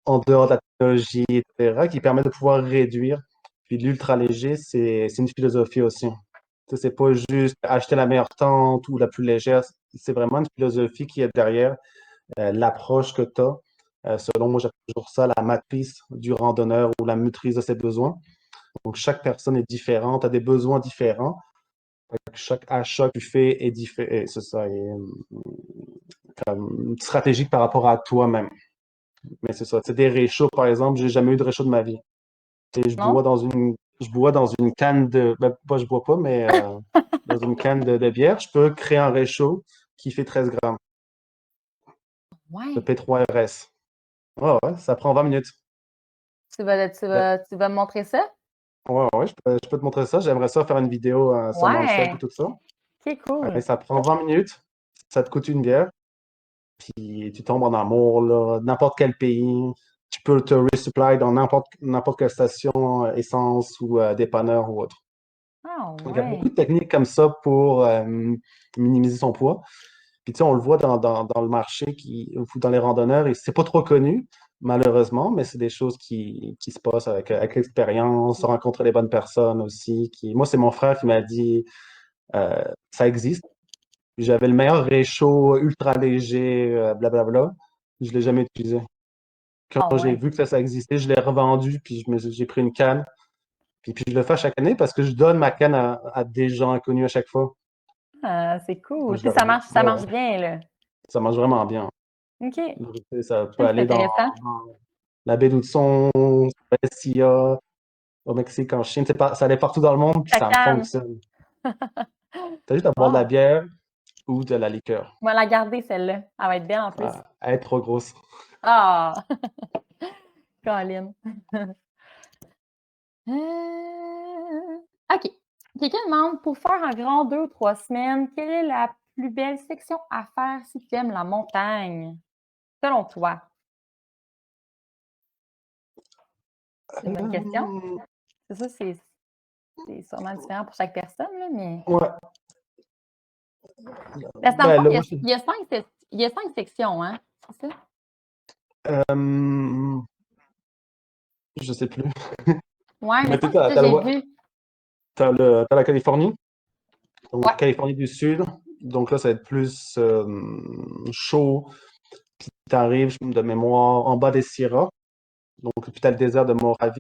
en dehors de la technologie, etc., qui permettent de pouvoir réduire. Puis l'ultra léger, c'est une philosophie aussi. Tu sais, c'est pas juste acheter la meilleure tente ou la plus légère. C'est vraiment une philosophie qui est derrière l'approche que tu as. Selon moi, j'appelle toujours ça la matrice du randonneur ou la maîtrise de ses besoins. Donc, chaque personne est différente, a des besoins différents. Chaque achat que tu fais est différent. C'est ça, est stratégique par rapport à toi-même. Mais c'est ça. Tu sais, des réchauds, par exemple, j'ai jamais eu de réchaud de ma vie. Et Non? je bois dans une canne de, ben, pas je bois pas, mais dans une canne de bière, je peux créer un réchaud qui fait 13 grammes de Ouais. P3RS. Ouais, ouais, ça prend 20 minutes. Tu vas me montrer ça? Ouais, ouais, je peux te montrer ça. J'aimerais ça faire une vidéo sur Mindset et Ouais. tout ça. OK, Allez, cool. ça prend 20 minutes, ça te coûte une bière, puis tu tombes en amour, là, n'importe quel pays. Tu peux te resupply dans n'importe quelle station, essence ou dépanneur ou autre. Ah Donc, il y a beaucoup ouais. de techniques comme ça pour minimiser son poids. Puis, tu sais, on le voit dans le marché ou dans les randonneurs, et c'est pas trop connu, malheureusement, mais c'est des choses qui se passent avec l'expérience, rencontrer les bonnes personnes aussi. Moi, c'est mon frère qui m'a dit ça existe. J'avais le meilleur réchaud ultra léger, blablabla. Je l'ai jamais utilisé. Ah Quand j'ai ouais. vu que ça existait, je l'ai revendu, puis j'ai pris une canne. Puis je le fais chaque année parce que je donne ma canne à des gens inconnus à chaque fois. Ah, c'est Moi, cool. je Tu sais, leur dis, ça ouais, marche ouais, bien, là. ça marche vraiment bien. OK. Donc, tu sais, ça peut C'est aller intéressant. dans la baie d'Hudson, Sia, au Mexique, en Chine, ça allait partout dans le monde, puis Ta ça canne. fonctionne. T'as juste à boire de la Wow. bière ou de la liqueur. On va la garder, celle-là. Elle va être belle en plus. Elle est trop grosse. Ah! Colin. Euh, OK. Quelqu'un demande, pour faire un grand 2 ou 3 semaines, quelle est la plus belle section à faire si tu aimes la montagne? Selon toi? C'est une bonne question. Euh, C'est ça, c'est sûrement différent pour chaque personne, là, mais. ouais. Parce que dans le Ben fond, là, il y a, moi, il y a il y a 5 sections, hein? C'est ça? je sais plus. Ouais, mais Mais ça, c'est ça, t'as le j'ai droit. vu. t'as la Californie, donc Ouais. Californie du Sud. Donc là, ça va être plus chaud. Puis tu arrives, de mémoire, en bas des Sierras. Donc, puis tu as le désert de Mojave.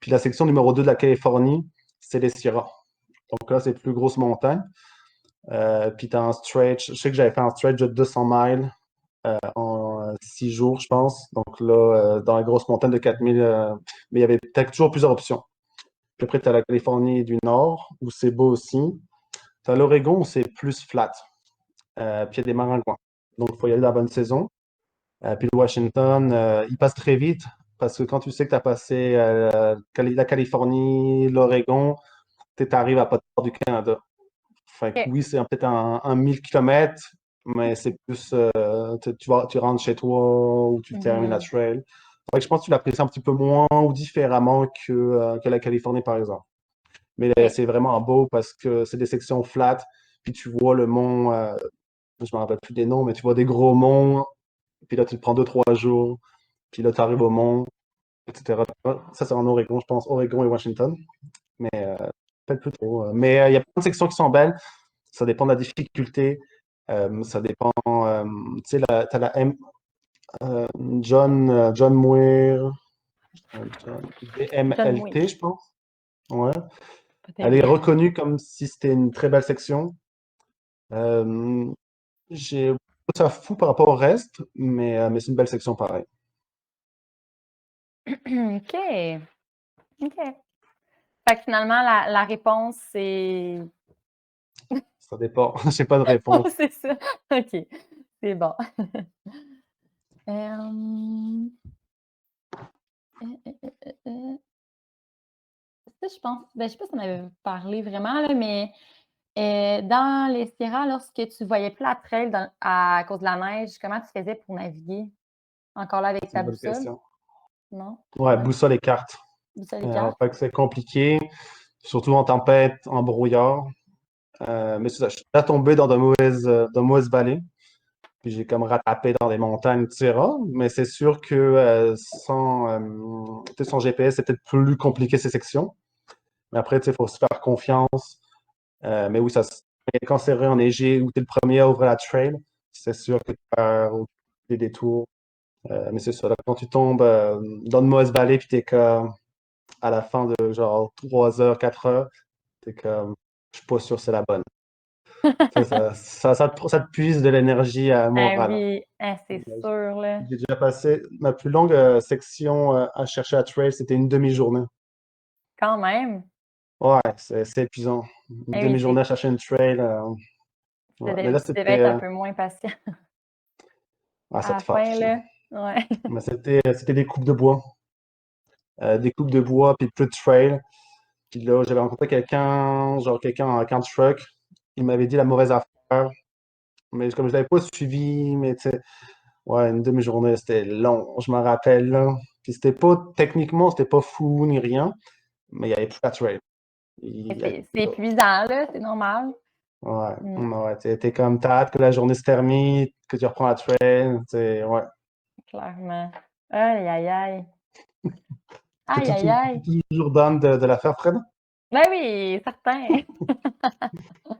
Puis la section numéro 2 de la Californie, c'est les Sierras. Donc là, c'est plus grosse montagne. Puis tu as un stretch, je sais que j'avais fait un stretch de 200 miles en 6 jours, je pense. Donc là, dans la grosse montagne de 4000, mais il y avait peut-être toujours plusieurs options. Puis après, tu as la Californie du Nord, où c'est beau aussi. Tu as l'Oregon, où c'est plus flat. Puis il y a des maringouins. Donc, il faut y aller dans la bonne saison. Puis le Washington, il passe très vite parce que quand tu sais que tu as passé la Californie, l'Oregon, tu arrives à pas de part du Canada. Fait que OK. oui, c'est peut-être un 1000 km, mais c'est plus, tu rentres chez toi ou tu termines la Mhm. trail. Fait que je pense que tu l'apprécies un petit peu moins ou différemment que la Californie, par exemple. Mais OK. c'est vraiment beau parce que c'est des sections flat, puis tu vois le mont, je me rappelle plus des noms, mais tu vois des gros monts, puis là, tu te prends 2, 3 jours, puis là, tu arrives au mont, etc. Ça, c'est en Oregon, je pense, Oregon et Washington, mais peut-être plus trop. Mais il y a plein de sections qui sont belles. Ça dépend de la difficulté. Ça dépend. Tu sais, tu as la John Muir, John Muir, DMLT, je pense. Ouais. Elle peut-être est bien. reconnue comme si c'était une très belle section. Euh, j'ai ça fou par rapport au reste, mais c'est une belle section pareil. OK. OK. Fait que finalement, la réponse, c'est. Ça dépend. J'ai pas de Oh, réponse. c'est ça. OK. C'est bon. Euh, euh, euh, euh, Ça, je pense. Ben, je sais pas si on avait parlé vraiment, là, mais dans les Sierras, lorsque tu voyais plus la trail à cause de la neige, comment tu faisais pour naviguer? Encore là avec C'est ta une bonne boussole? question. Non? Ouais, Ouais. boussole et carte. Boussole et carte? Fait que c'est compliqué, surtout en tempête, en brouillard. Mais c'est ça, je suis pas tombé dans de mauvaises vallées. Puis j'ai comme rattrapé dans des montagnes, etc. Mais c'est sûr que tu sais, sans GPS, c'est peut-être plus compliqué ces sections. Mais après, tu sais, il faut se faire confiance. Mais oui, mais quand c'est enneigé ou tu es le premier à ouvrir la trail, c'est sûr que tu vas des détours. Mais c'est ça, là, quand tu tombes dans de mauvaises vallées, puis tu es comme à la fin de genre 3 heures, 4 heures, tu es comme, je suis pas sûr que c'est la bonne. Ça te puise de l'énergie Ah morale. oui, ah, c'est sûr, là. J'ai déjà passé ma plus longue section à chercher à trail, c'était une demi-journée. Quand même. Ouais, c'est épuisant. Une Ah oui, demi-journée à chercher une trail. Ouais. Mais là, tu devais être un peu moins patient ça à te la fin, fâche, là. là. Ouais. Mais c'était des coupes de bois. Des coupes de bois, puis plus de trail. Puis là, j'avais rencontré quelqu'un en camp truck. Il m'avait dit la mauvaise affaire. Mais comme je l'avais pas suivi, mais tu sais, ouais, une demi-journée, c'était long, je me rappelle, là. Puis techniquement, c'était pas fou ni rien, mais il y avait plus la trail. Il y avait C'est épuisant, là, c'est normal. Ouais, Mm, ouais, t'es comme t'as hâte que la journée se termine, que tu reprends la trail, ouais. clairement. Aïe, aïe, aïe. Aïe, T'es-tu aïe, aïe. toujours down de la faire, Fred? Ben oui, certain.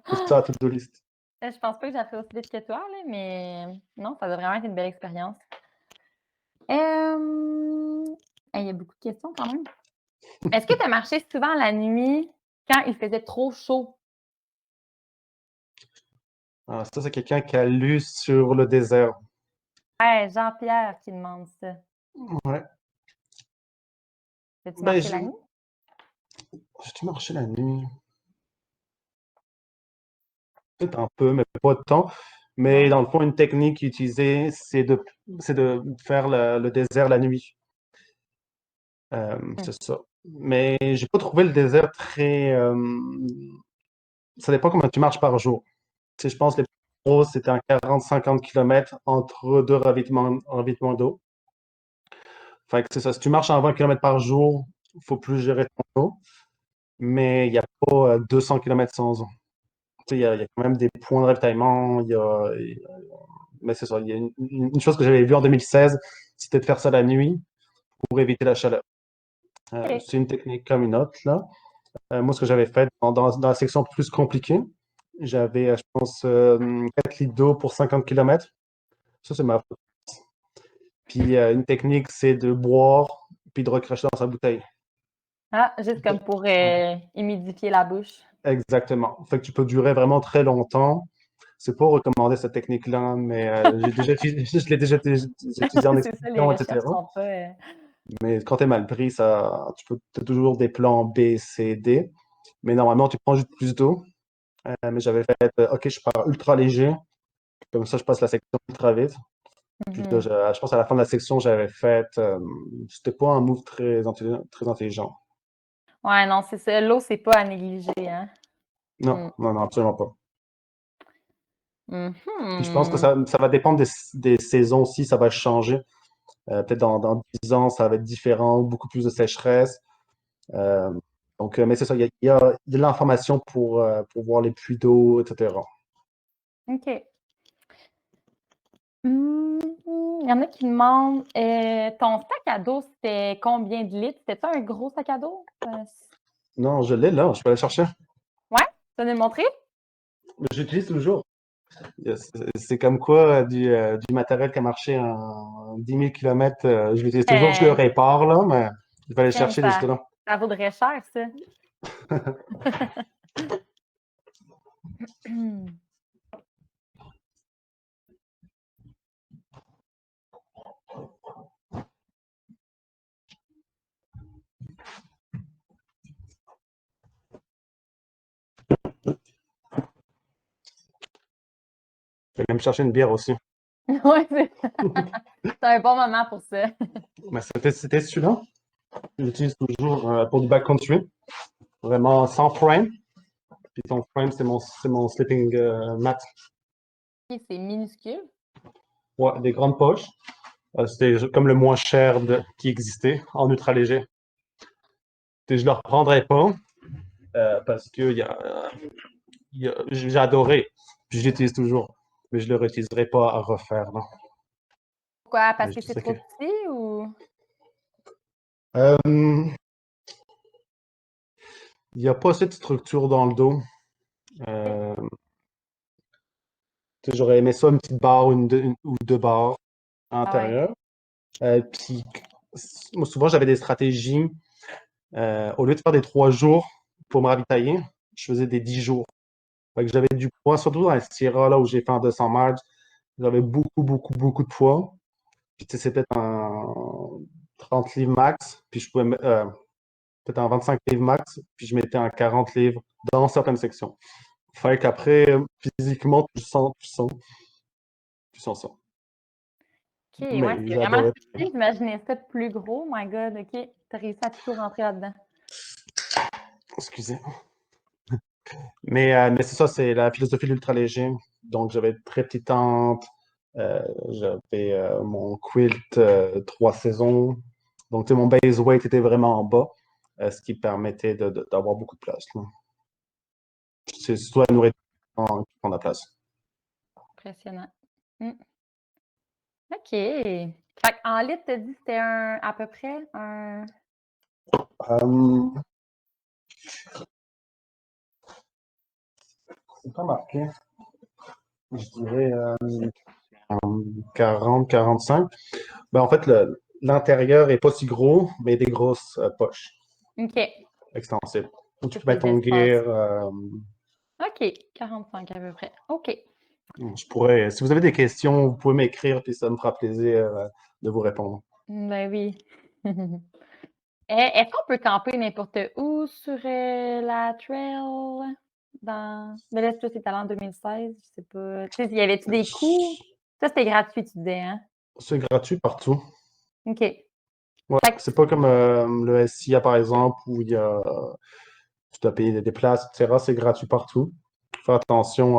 C'est ça, to-do list. Je pense pas que j'ai appris aussi vite que toi, là, mais non, ça a vraiment été une belle expérience. Il y a beaucoup de questions quand même. Est-ce que tu as marché souvent la nuit quand il faisait trop chaud? Ah, ça, c'est quelqu'un qui a lu sur le désert. Hey, Jean-Pierre qui demande ça. Ouais. As-tu Ben, marché la nuit? j'ai marché la nuit. Peut-être un peu, mais pas de temps. Mais Ouais. dans le fond, une technique utilisée, c'est de faire le désert la nuit. Hmm. C'est ça. Mais j'ai pas trouvé le désert très. Ça dépend comment tu marches par jour. Tu sais, je pense que les plus gros, c'était un 40-50 km entre deux ravitaillements d'eau. Fait que c'est ça. Si tu marches en 20 km par jour, il faut plus gérer ton eau. Mais il n'y a pas 200 km sans eau. Tu sais, il y a quand même des points de ravitaillement. Mais c'est ça. Il y a une chose que j'avais vue en 2016, c'était de faire ça la nuit pour éviter la chaleur. OK. C'est une technique comme une autre, là. Moi, ce que j'avais fait dans la section plus compliquée, j'avais, je pense, 4 litres d'eau pour 50 km. Ça, c'est ma. Puis une technique, c'est de boire puis de recracher dans sa bouteille. Ah, juste comme pour humidifier la bouche. Exactement. Fait que tu peux durer vraiment très longtemps. C'est pas recommandé cette technique-là, mais je l'ai déjà utilisé en C'est ça, les expédition, recherches etc. sont pas. Mais quand t'es mal pris, t'as toujours des plans B, C, D. Mais normalement, tu prends juste plus d'eau. Mais j'avais fait, OK, je pars ultra léger. Comme ça, je passe la section ultra vite. Puis là, Mhm. je pense à la fin de la section, j'avais fait, c'était pas un move très intelligent. Ouais, non, c'est ça. L'eau, c'est pas à négliger, hein. Non, Mm. non, non, absolument pas. Puis je pense que Mhm. ça va dépendre des saisons aussi, ça va changer. Peut-être dans 10 ans, ça va être différent, beaucoup plus de sécheresse. Euh, donc, mais c'est ça, il y a de l'information pour voir les puits d'eau, etc. OK. Il y en a qui demandent ton sac à dos, c'était combien de litres? C'était un gros sac à dos? Non, je l'ai là, je peux aller chercher. Ouais? Tu veux nous le montrer? J'utilise toujours. C'est comme quoi du matériel qui a marché en 10 000 km, je l'utilise toujours, je le Euh, répare là, mais je vais aller Crème, chercher juste là. ça vaudrait cher, ça. Je vais aller me chercher une bière aussi. Ouais, c'est un bon moment pour ça. Mais c'était celui-là. J'utilise toujours pour du backcountry, vraiment sans frame. Puis ton frame, c'est mon sleeping mat. C'est minuscule. Ouais, des grandes poches. C'était comme le moins cher qui existait en ultra léger. Je le reprendrai pas parce que j'ai adoré. Puis je l'utilise toujours. Mais je le réutiliserai pas à refaire. Non. Pourquoi? Mais Parce je que c'est sais que. trop petit ou? Il n'y a pas cette structure dans le dos. Euh, J'aurais aimé ça, une petite barre ou deux barres à Ah ouais. l'intérieur. Puis, moi, souvent, j'avais des stratégies. Au lieu de faire des 3 jours pour me ravitailler, je faisais des 10 jours. Fait que j'avais du poids, surtout dans les Sierra, là où j'ai fait en 200 miles. J'avais beaucoup, beaucoup, beaucoup de poids. Puis, tu sais, c'était un 30 livres max. Puis, je pouvais peut-être en 25 livres max. Puis, je mettais en 40 livres dans certaines sections. Fait qu'après, physiquement, tu sens ça. OK, ouais, Mais c'est vraiment j'adorais. petit. J'imaginais ça plus gros. My God, OK. T'as réussi à tout rentrer là-dedans. Excusez. Mais c'est ça, c'est la philosophie de l'ultra léger. Donc, j'avais une très petite tente. J'avais mon quilt 3 saisons. Donc, tu sais, mon base weight était vraiment en bas, ce qui permettait d'avoir beaucoup de place, là. C'est surtout la nourriture qui prend la place. Impressionnant. Mm. OK. Fait en litres, t'as dit que c'était à peu près un. Euh, c'est pas marqué. Je dirais 40, 45. Ben, en fait, l'intérieur est pas si gros, mais des grosses poches OK. extensibles. Donc, tu Plus peux mettre ton d'espace. gear. OK. 45 à peu près. OK. Je pourrais, si vous avez des questions, vous pouvez m'écrire, puis ça me fera plaisir de vous répondre. Ben oui. Est-ce qu'on peut camper n'importe où sur la trail? Mais là, toi, c'est allé en 2016, je sais pas. Tu sais, y avait-tu des coûts? Ça, c'était gratuit, tu disais, hein? C'est gratuit partout. OK. Ouais, Fait c'est pas comme le SIA par exemple où tu dois payer des places, etc. C'est gratuit partout. Fais attention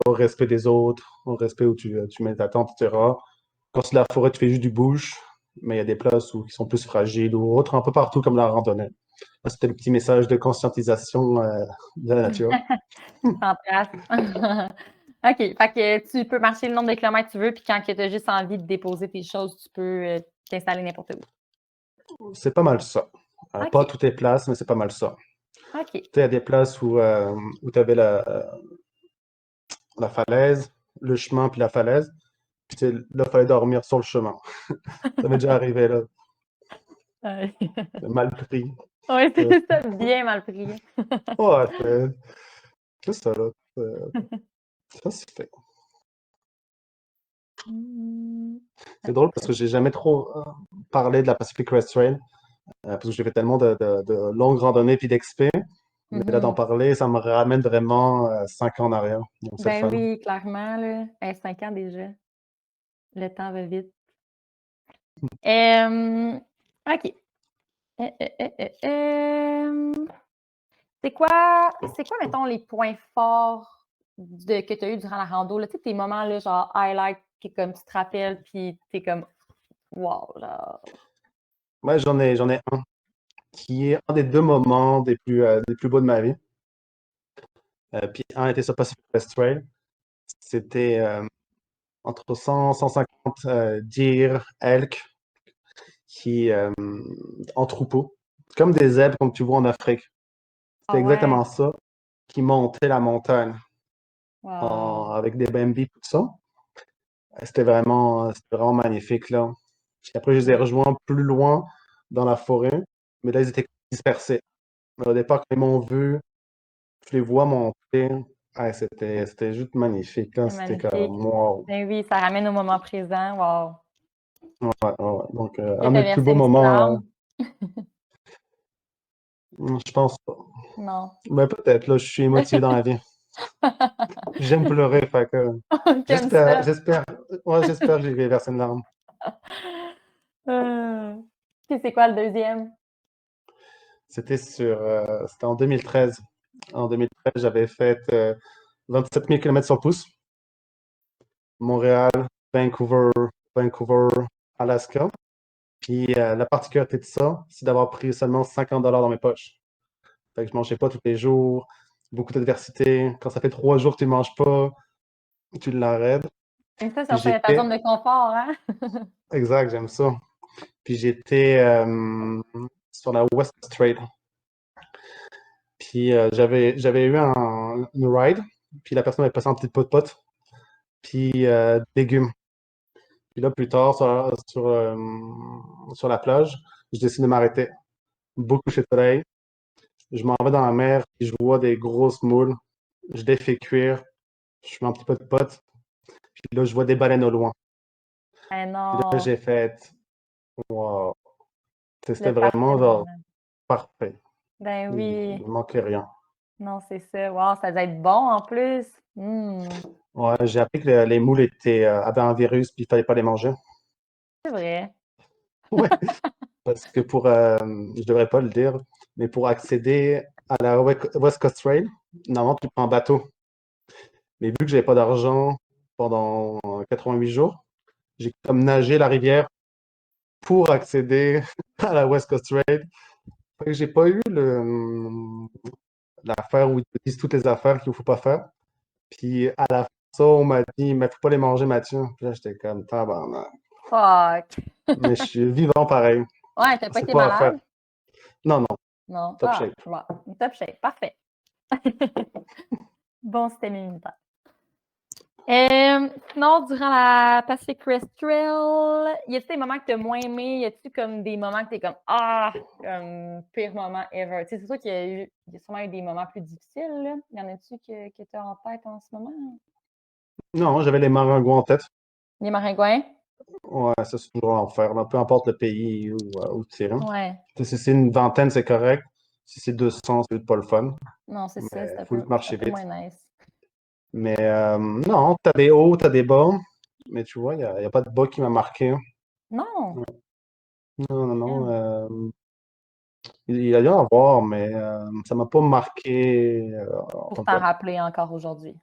au respect des autres, au respect où tu mets ta tente, etc. Quand c'est la forêt, tu fais juste du bush, mais il y a des places qui sont plus fragiles ou autres, un peu partout comme la randonnée. Ça, c'était le petit message de conscientisation de la nature. sans trace. OK. Fait que tu peux marcher le nombre de kilomètres que tu veux, puis quand tu as juste envie de déposer tes choses, tu peux t'installer n'importe où. C'est pas mal ça. Pas OK. toutes les places, mais c'est pas mal ça. OK. Tu sais, il y a des places où tu avais la falaise, le chemin, puis la falaise. Puis tu sais, là, il fallait dormir sur le chemin. Ça m'est déjà arrivé, là. Ouais. C'est mal pris. Ouais, Euh, c'est ça, bien mal pris. Ouais, c'est ça, là. Ça, c'est fait. Mmh. C'est drôle parce que j'ai jamais trop parlé de la Pacific Crest Trail, parce que j'ai fait tellement de longues randonnées puis d'expé. Mais là, d'en Mhm. parler, ça me ramène vraiment 5 ans en arrière. Donc, c'est le Ben fun. oui, clairement, là. 5 ans déjà. Le temps va vite. OK. C'est quoi, mettons, les points forts que tu as eu durant la rando? Là? Tu sais, tes moments, là, genre highlight, que comme tu te rappelles, puis t'es comme wow, là. Ouais, j'en ai un qui est un des deux moments des plus beaux de ma vie. Puis un était sur Pacific Crest Trail. C'était entre 100 150 deer, elk, qui en troupeau, comme des zèbres comme tu vois en Afrique. Ah C'était ouais, exactement ça, qui montaient la montagne wow. avec des bambis, tout ça. C'était vraiment magnifique, là. Puis après, je les ai Ouais. rejoints plus loin dans la forêt, mais là, ils étaient dispersés. Au départ, quand ils m'ont vu, je les vois monter. Ah, c'était juste magnifique, là. C'est C'était magnifique. comme, wow. Ben oui, ça ramène au moment présent. Wow. Ouais, ouais, ouais. Donc, Tu un de as mes plus versé beaux une petite moments, larme? je pense pas. Non. Ben, peut-être, là, je suis émotivé dans la vie. J'aime pleurer, fait que Comme j'espère, ça. j'espère, ouais, j'espère que j'ai versé une larme. Euh... Puis c'est quoi le deuxième? C'était en 2013. En 2013, j'avais fait 27 000 km sur le pouce. Montréal, Vancouver, Vancouver, Alaska. Puis la particularité de ça, c'est d'avoir pris seulement 50 $ dans mes poches. Fait que je mangeais pas tous les jours, beaucoup d'adversité. Quand ça fait 3 jours que tu ne manges pas, tu l'arrêtes. Et ça, Puis sortir de ta j'étais, zone de confort, hein? exact, j'aime ça. Puis j'étais sur la West Coast Trail. Puis j'avais eu une ride, puis la personne avait passé un petit pot-pot, puis des légumes. Puis là, plus tard, sur la plage, je décide de m'arrêter. Beau coucher de soleil. Je m'en vais dans la mer, puis je vois des grosses moules. Je les fais cuire. Je fais un petit peu de pote. Puis là, je vois des baleines au loin. Eh Puis là, non, j'ai fait, wow. C'était le parfait vraiment genre moment. parfait. Ben Il oui. ne manquait rien. Non, c'est ça. Wow, ça doit être bon en plus. Ouais, j'ai appris que les moules avaient un virus, puis il fallait pas les manger. C'est vrai. Ouais, parce que je devrais pas le dire, mais pour accéder à la West Coast Trail, normalement, tu prends un bateau. Mais vu que j'avais pas d'argent pendant 88 jours, j'ai comme nagé la rivière pour accéder à la West Coast Trail. Fait que j'ai pas eu l'affaire où ils te disent toutes les affaires qu'il ne faut pas faire. Puis à la fin, ça, on m'a dit, mais faut pas les manger, Mathieu. Puis là, j'étais comme, tabarnak. Fuck. Mais je suis vivant pareil. Ouais, t'as pas C'est été pas à faire. malade? Non, non, Non. top Ah, shape. bon. Top shape. Parfait. Bon système immunitaire. Sinon, durant la Pacific Crest Trail, y a-t-il des moments que tu as moins aimé? Y a-t-il comme des moments que tu es comme ah, comme pire moment ever? Tu sais, c'est sûr qu'il y a sûrement eu des moments plus difficiles, là. Y en a-tu que tu as en tête en ce moment? Non, j'avais les maringouins en tête. Les maringouins? Ouais, ça, c'est toujours l'enfer, là. Peu importe le pays où tu iras. Ouais. Si c'est une vingtaine, c'est correct. Si c'est 200, c'est pas le fun. Non, c'est ça, Mais c'est il faut c'est un marcher peu vite. moins nice. Mais non, t'as des hauts, t'as des bas. Mais tu vois, il y a pas de bas qui m'a marqué. Non! Non, non, non. Damn. Il a dû en avoir, mais ça m'a pas marqué en Pour tant que t'en tel. rappeler encore aujourd'hui.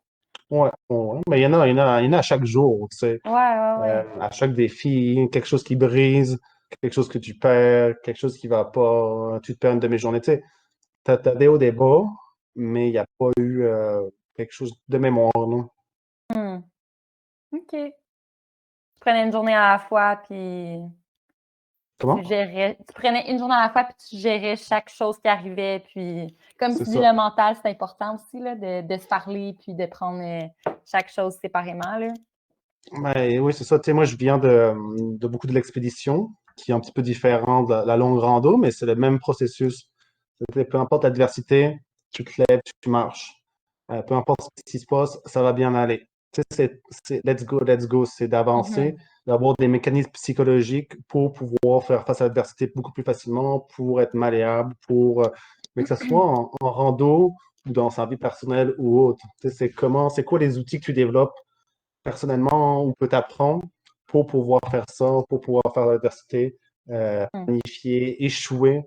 Ouais, ouais, ouais. Mais il y en a à chaque jour, tu sais. Ouais, ouais, ouais. À chaque défi, quelque chose qui brise, quelque chose que tu perds, quelque chose qui va pas, tu te perds une demi-journée. Tu sais, t'as des hauts, des bas, mais il n'y a pas eu quelque chose de mémoire, là. Hmm. OK. Tu prenais une journée à la fois, puis Comment? Tu prenais une journée à la fois, puis tu gérais chaque chose qui arrivait, puis comme C'est tu dis, ça. le mental, c'est important aussi, là, de se parler, puis de prendre chaque chose séparément, là. Ouais, oui, c'est ça. Tu sais, moi, je viens de beaucoup de l'expédition, qui est un petit peu différent de la longue rando, mais c'est le même processus. Peu importe l'adversité, tu te lèves, tu marches. Peu importe ce qui se passe, ça va bien aller. Tu sais, let's go, c'est d'avancer, Mhm. d'avoir des mécanismes psychologiques pour pouvoir faire face à l'adversité beaucoup plus facilement, pour être malléable, mais que ce soit en rando ou dans sa vie personnelle ou autre. Tu sais, c'est quoi les outils que tu développes personnellement ou peut t'apprendre pour pouvoir faire ça, pour pouvoir faire l'adversité, Mhm. planifier, échouer,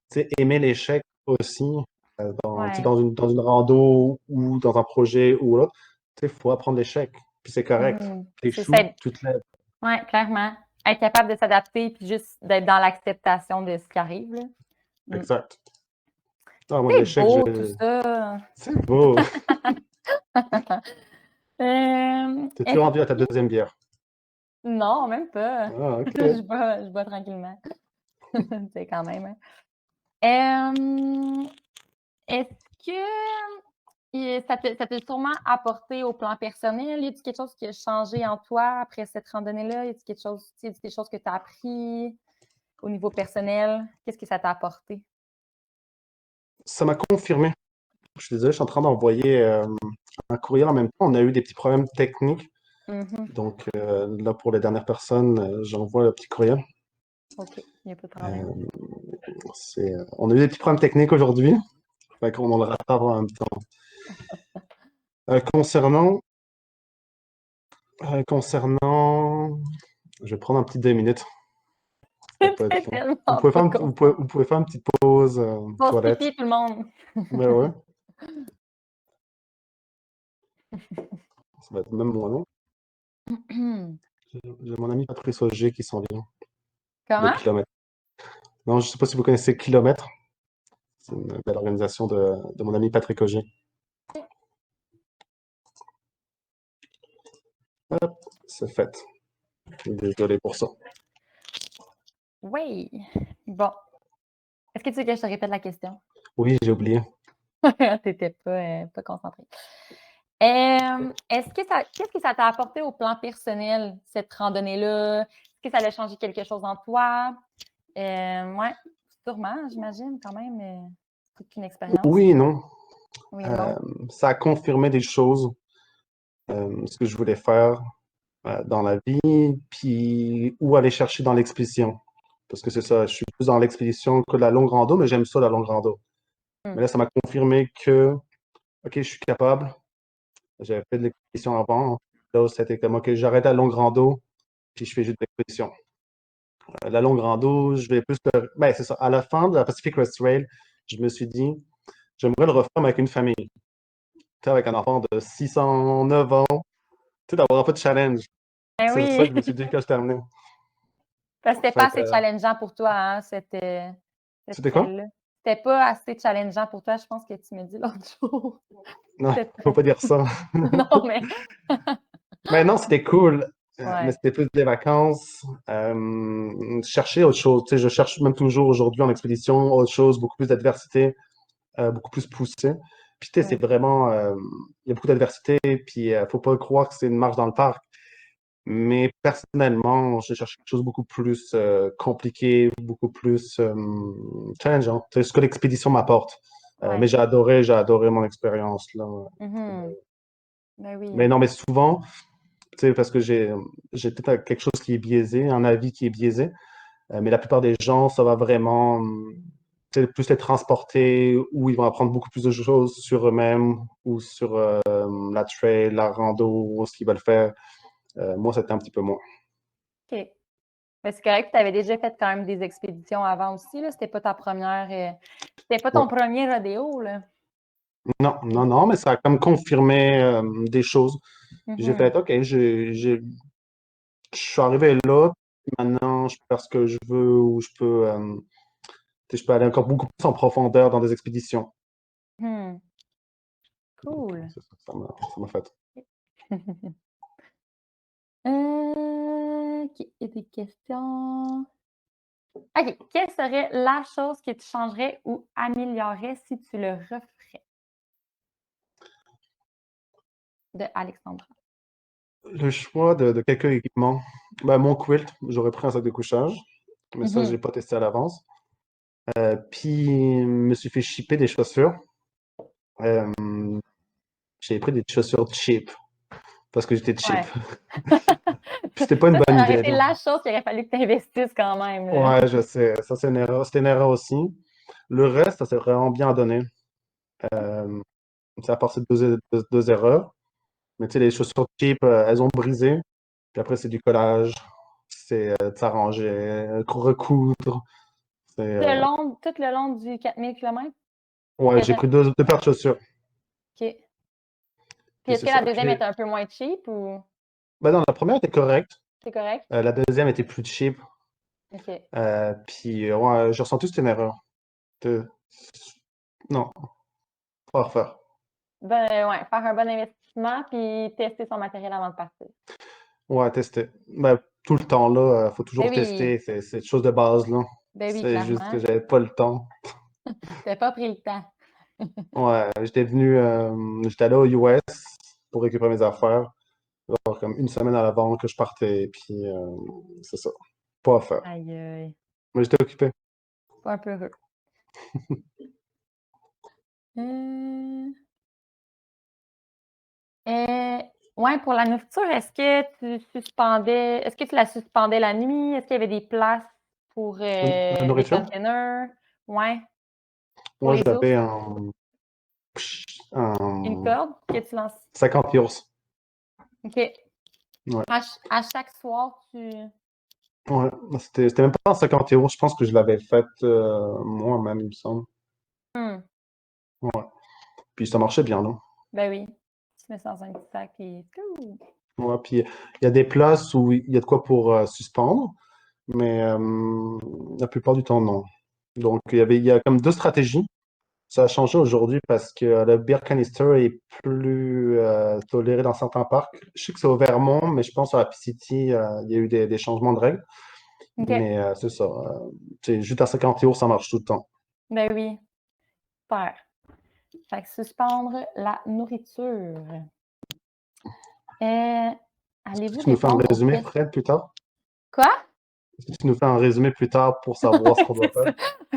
tu sais, aimer l'échec aussi, tu sais, Ouais. dans une rando ou dans un projet ou autre, tu sais, il faut apprendre l'échec, puis c'est correct. Mhm. Tu C'est ça. échoues, tu te lèves. Ouais, clairement. Être capable de s'adapter, puis juste d'être dans l'acceptation de ce qui arrive, là. Mm. Exact. Ah, moi, C'est l'échec, beau, tout ça. c'est beau. T'es-tu Est-ce rendu à ta que... deuxième bière? Non, même pas. Ah, OK. Je bois tranquillement. C'est quand même, hein. Est-ce que ça t'a sûrement apporté au plan personnel? Y a-t-il quelque chose qui a changé en toi après cette randonnée-là? Y a-t-il des choses que tu as appris au niveau personnel? Qu'est-ce que ça t'a apporté? Ça m'a confirmé. Je suis désolé, je suis en train d'envoyer un courriel en même temps. On a eu des petits problèmes techniques. Mhm. Donc là, pour les dernières personnes, j'envoie le petit courriel. OK, il n'y a pas de problème. Euh, on a eu des petits problèmes techniques aujourd'hui. Fait qu'on le rattrape en même temps. Concernant, concernant, je vais prendre un petit 2 minutes. Ça va pas être C'est long. tellement pas content. Vous pouvez faire une petite pause Pause toilette. pipi, tout le monde. Ben ouais, ça va être même moins long. J'ai mon ami Patrice Auger qui s'en vient de Comment? Kilomètre. Non, je sais pas si vous connaissez Kilomètre. C'est une belle organisation de mon ami Patrick Auger. Hop, c'est fait. Désolé pour ça. Oui. Bon. Est-ce que tu veux que je te répète la question? Oui, j'ai oublié. T'étais pas concentré. Qu'est-ce que ça t'a apporté au plan personnel, cette randonnée-là? Est-ce que ça a changé quelque chose en toi? Ouais, sûrement, j'imagine, quand même. C'est toute une expérience. Oui et non. Oui et Euh, non. Ça a confirmé des choses, ce que je voulais faire dans la vie, puis où aller chercher dans l'expédition. Parce que c'est ça, je suis plus dans l'expédition que la longue rando, mais j'aime ça, la longue rando. Hmm. Mais là, ça m'a confirmé que, OK, je suis capable. J'avais fait de l'expédition avant. Là, c'était comme, OK, j'arrête la longue rando, puis je fais juste de l'expédition. La longue rando, je vais plus... Ben, c'est ça. À la fin de la Pacific Crest Trail, je me suis dit, j'aimerais le refaire mais avec une famille. Tu sais, avec un enfant de 609 ans, tu sais, d'avoir un peu de challenge. Ben C'est ça oui, que je me suis dit quand je terminais. parce que c'était pas Fait assez que, challengeant pour toi, hein, cette c'était quoi? trail-là. C'était pas assez challengeant pour toi, je pense que tu me dis l'autre jour. Non, Cette faut trail. pas dire ça. Non, mais Mais non, c'était cool. Mais ouais. c'était plus des vacances. Chercher autre chose. Tu sais, je cherche même toujours aujourd'hui en expédition autre chose, beaucoup plus d'adversité, beaucoup plus poussé. Puis tu sais, c'est Ouais. vraiment, il y a beaucoup d'adversité. Puis faut pas croire que c'est une marche dans le parc. Mais personnellement, je cherche quelque chose de beaucoup plus compliqué, beaucoup plus challengeant. C'est ce que l'expédition m'apporte. Mais Ouais. j'ai adoré mon expérience là. Mhm. Ben Mais oui. non, mais souvent, tu sais, parce que j'ai peut-être quelque chose qui est biaisé, un avis qui est biaisé, mais la plupart des gens, ça va vraiment tu sais, plus les transporter ou ils vont apprendre beaucoup plus de choses sur eux-mêmes ou sur la trail, la rando, ou ce qu'ils veulent faire. Moi, c'était un petit peu moins. OK. Mais c'est correct, tu avais déjà fait quand même des expéditions avant aussi, là. C'était pas Ouais. ton premier rodéo, là. Non, non, non, mais ça a comme confirmé des choses. J'ai Mhm. fait, OK, je suis arrivé là, maintenant je peux faire ce que je veux ou tu sais, je peux aller encore beaucoup plus en profondeur dans des expéditions. Hmm. Donc, Cool. c'est ça, ça m'a fait. OK, il y a des questions. OK. Quelle serait la chose que tu changerais ou améliorerais si tu le referais? De Alexandra. Le choix de quelques équipements. Ben, mon quilt, j'aurais pris un sac de couchage, mais ça, j'ai pas testé à l'avance. Puis, je me suis fait shipper des chaussures. Euh, j'ai pris des chaussures cheap parce que j'étais cheap. Ouais. Puis c'était pas une Ça bonne aurait idée, été là. la chose qu'il aurait fallu que tu investisses quand même, là. Ouais, je sais. Ça, c'est une erreur. C'était une erreur aussi. Le reste, ça s'est vraiment bien donné. Euh, c'est à part ces deux erreurs. Mais tu sais, les chaussures cheap, elles ont brisé. Puis après, c'est du collage. C'est de s'arranger, recoudre. C'est, Tout le long du 4000 km? ouais, j'ai pris deux paires de chaussures. OK. Puis Puis est-ce c'est que la ça. deuxième Puis, était un peu moins cheap ou ben non, la première était correcte. c'est correct? La deuxième était plus cheap. OK. Puis, ouais, j'ai ressenti que c'était une erreur. De- Non, pas à refaire. Ben ouais, faire un bon investissement puis tester son matériel avant de partir. Ouais, tester. Ben, tout le temps, là, faut Ben toujours oui, tester. C'est une chose de base, là. ben oui, C'est juste que clairement. j'avais pas le temps. T'as pas pris le temps. Ouais, j'étais allé aux US pour récupérer mes affaires. Genre comme une semaine à l'avant que je partais, puis c'est ça. Pas à faire. Aïe, aïe. Mais j'étais occupé. Pas un peu heureux. Euh, euh, ouais, pour la nourriture, est-ce que tu la suspendais la nuit? Est-ce qu'il y avait des places pour La les nourriture? containers? Ouais, pour Moi, les ours. j'avais Une un corde que tu lances. 50 ours. OK. Ouais. À chaque soir, tu. Ouais. C'était même pas un 50 ours. Je pense que je l'avais fait moi-même, il me semble. Hmm. Ouais. Puis ça marchait bien, là. Ben oui. Tu mets ça dans un petit sac et. Ouh. Ouais, puis il y a des places où il y a de quoi pour suspendre, mais la plupart du temps, non. Donc, il y a comme deux stratégies. Ça a changé aujourd'hui parce que le beer canister est plus toléré dans certains parcs. Je sais que c'est au Vermont, mais je pense à la City, il y a eu des changements de règles. OK. Mais c'est ça. C'est juste à 50 euros, ça marche tout le temps. Ben oui. Super. Fait que suspendre la nourriture. Euh, Est-ce que allez-vous tu nous fais un répondre aux résumé, questions? Fred, plus tard? Quoi? Est-ce que tu nous fais un résumé plus tard pour savoir ce qu'on doit C'est faire?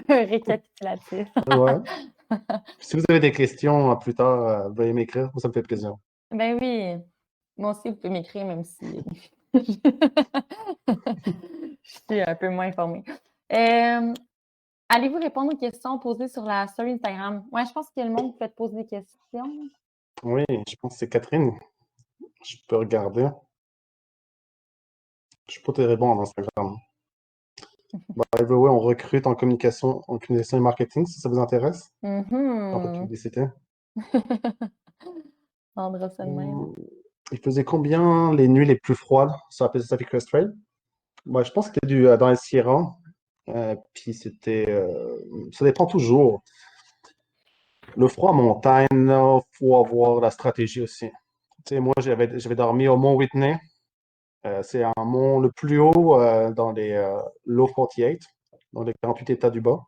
ça. Un récapitulatif. Ouais. Si vous avez des questions plus tard, veuillez m'écrire. Moi, ça me fait plaisir. Ben oui. Moi aussi, vous pouvez m'écrire, même si je suis un peu moins informée. Euh, allez-vous répondre aux questions posées sur la story Instagram? Ouais, je pense que le monde peut te poser des questions. Oui, je pense que c'est Catherine. Je peux regarder. Je suis pas très bon en Instagram. By the way, on recrute en communication et marketing, si ça vous intéresse. Un peu de Mhm. publicité. On drop ça de même. Hmm, Il faisait combien les nuits les plus froides sur la Pacific Crest Trail? Moi, je pense que c'était dans les Sierra. Puis ça dépend toujours. Le froid en montagne, il faut avoir la stratégie aussi. Tu sais, moi, j'avais dormi au Mont Whitney. C'est un mont le plus haut dans les Low 48, dans les 48 États du bas.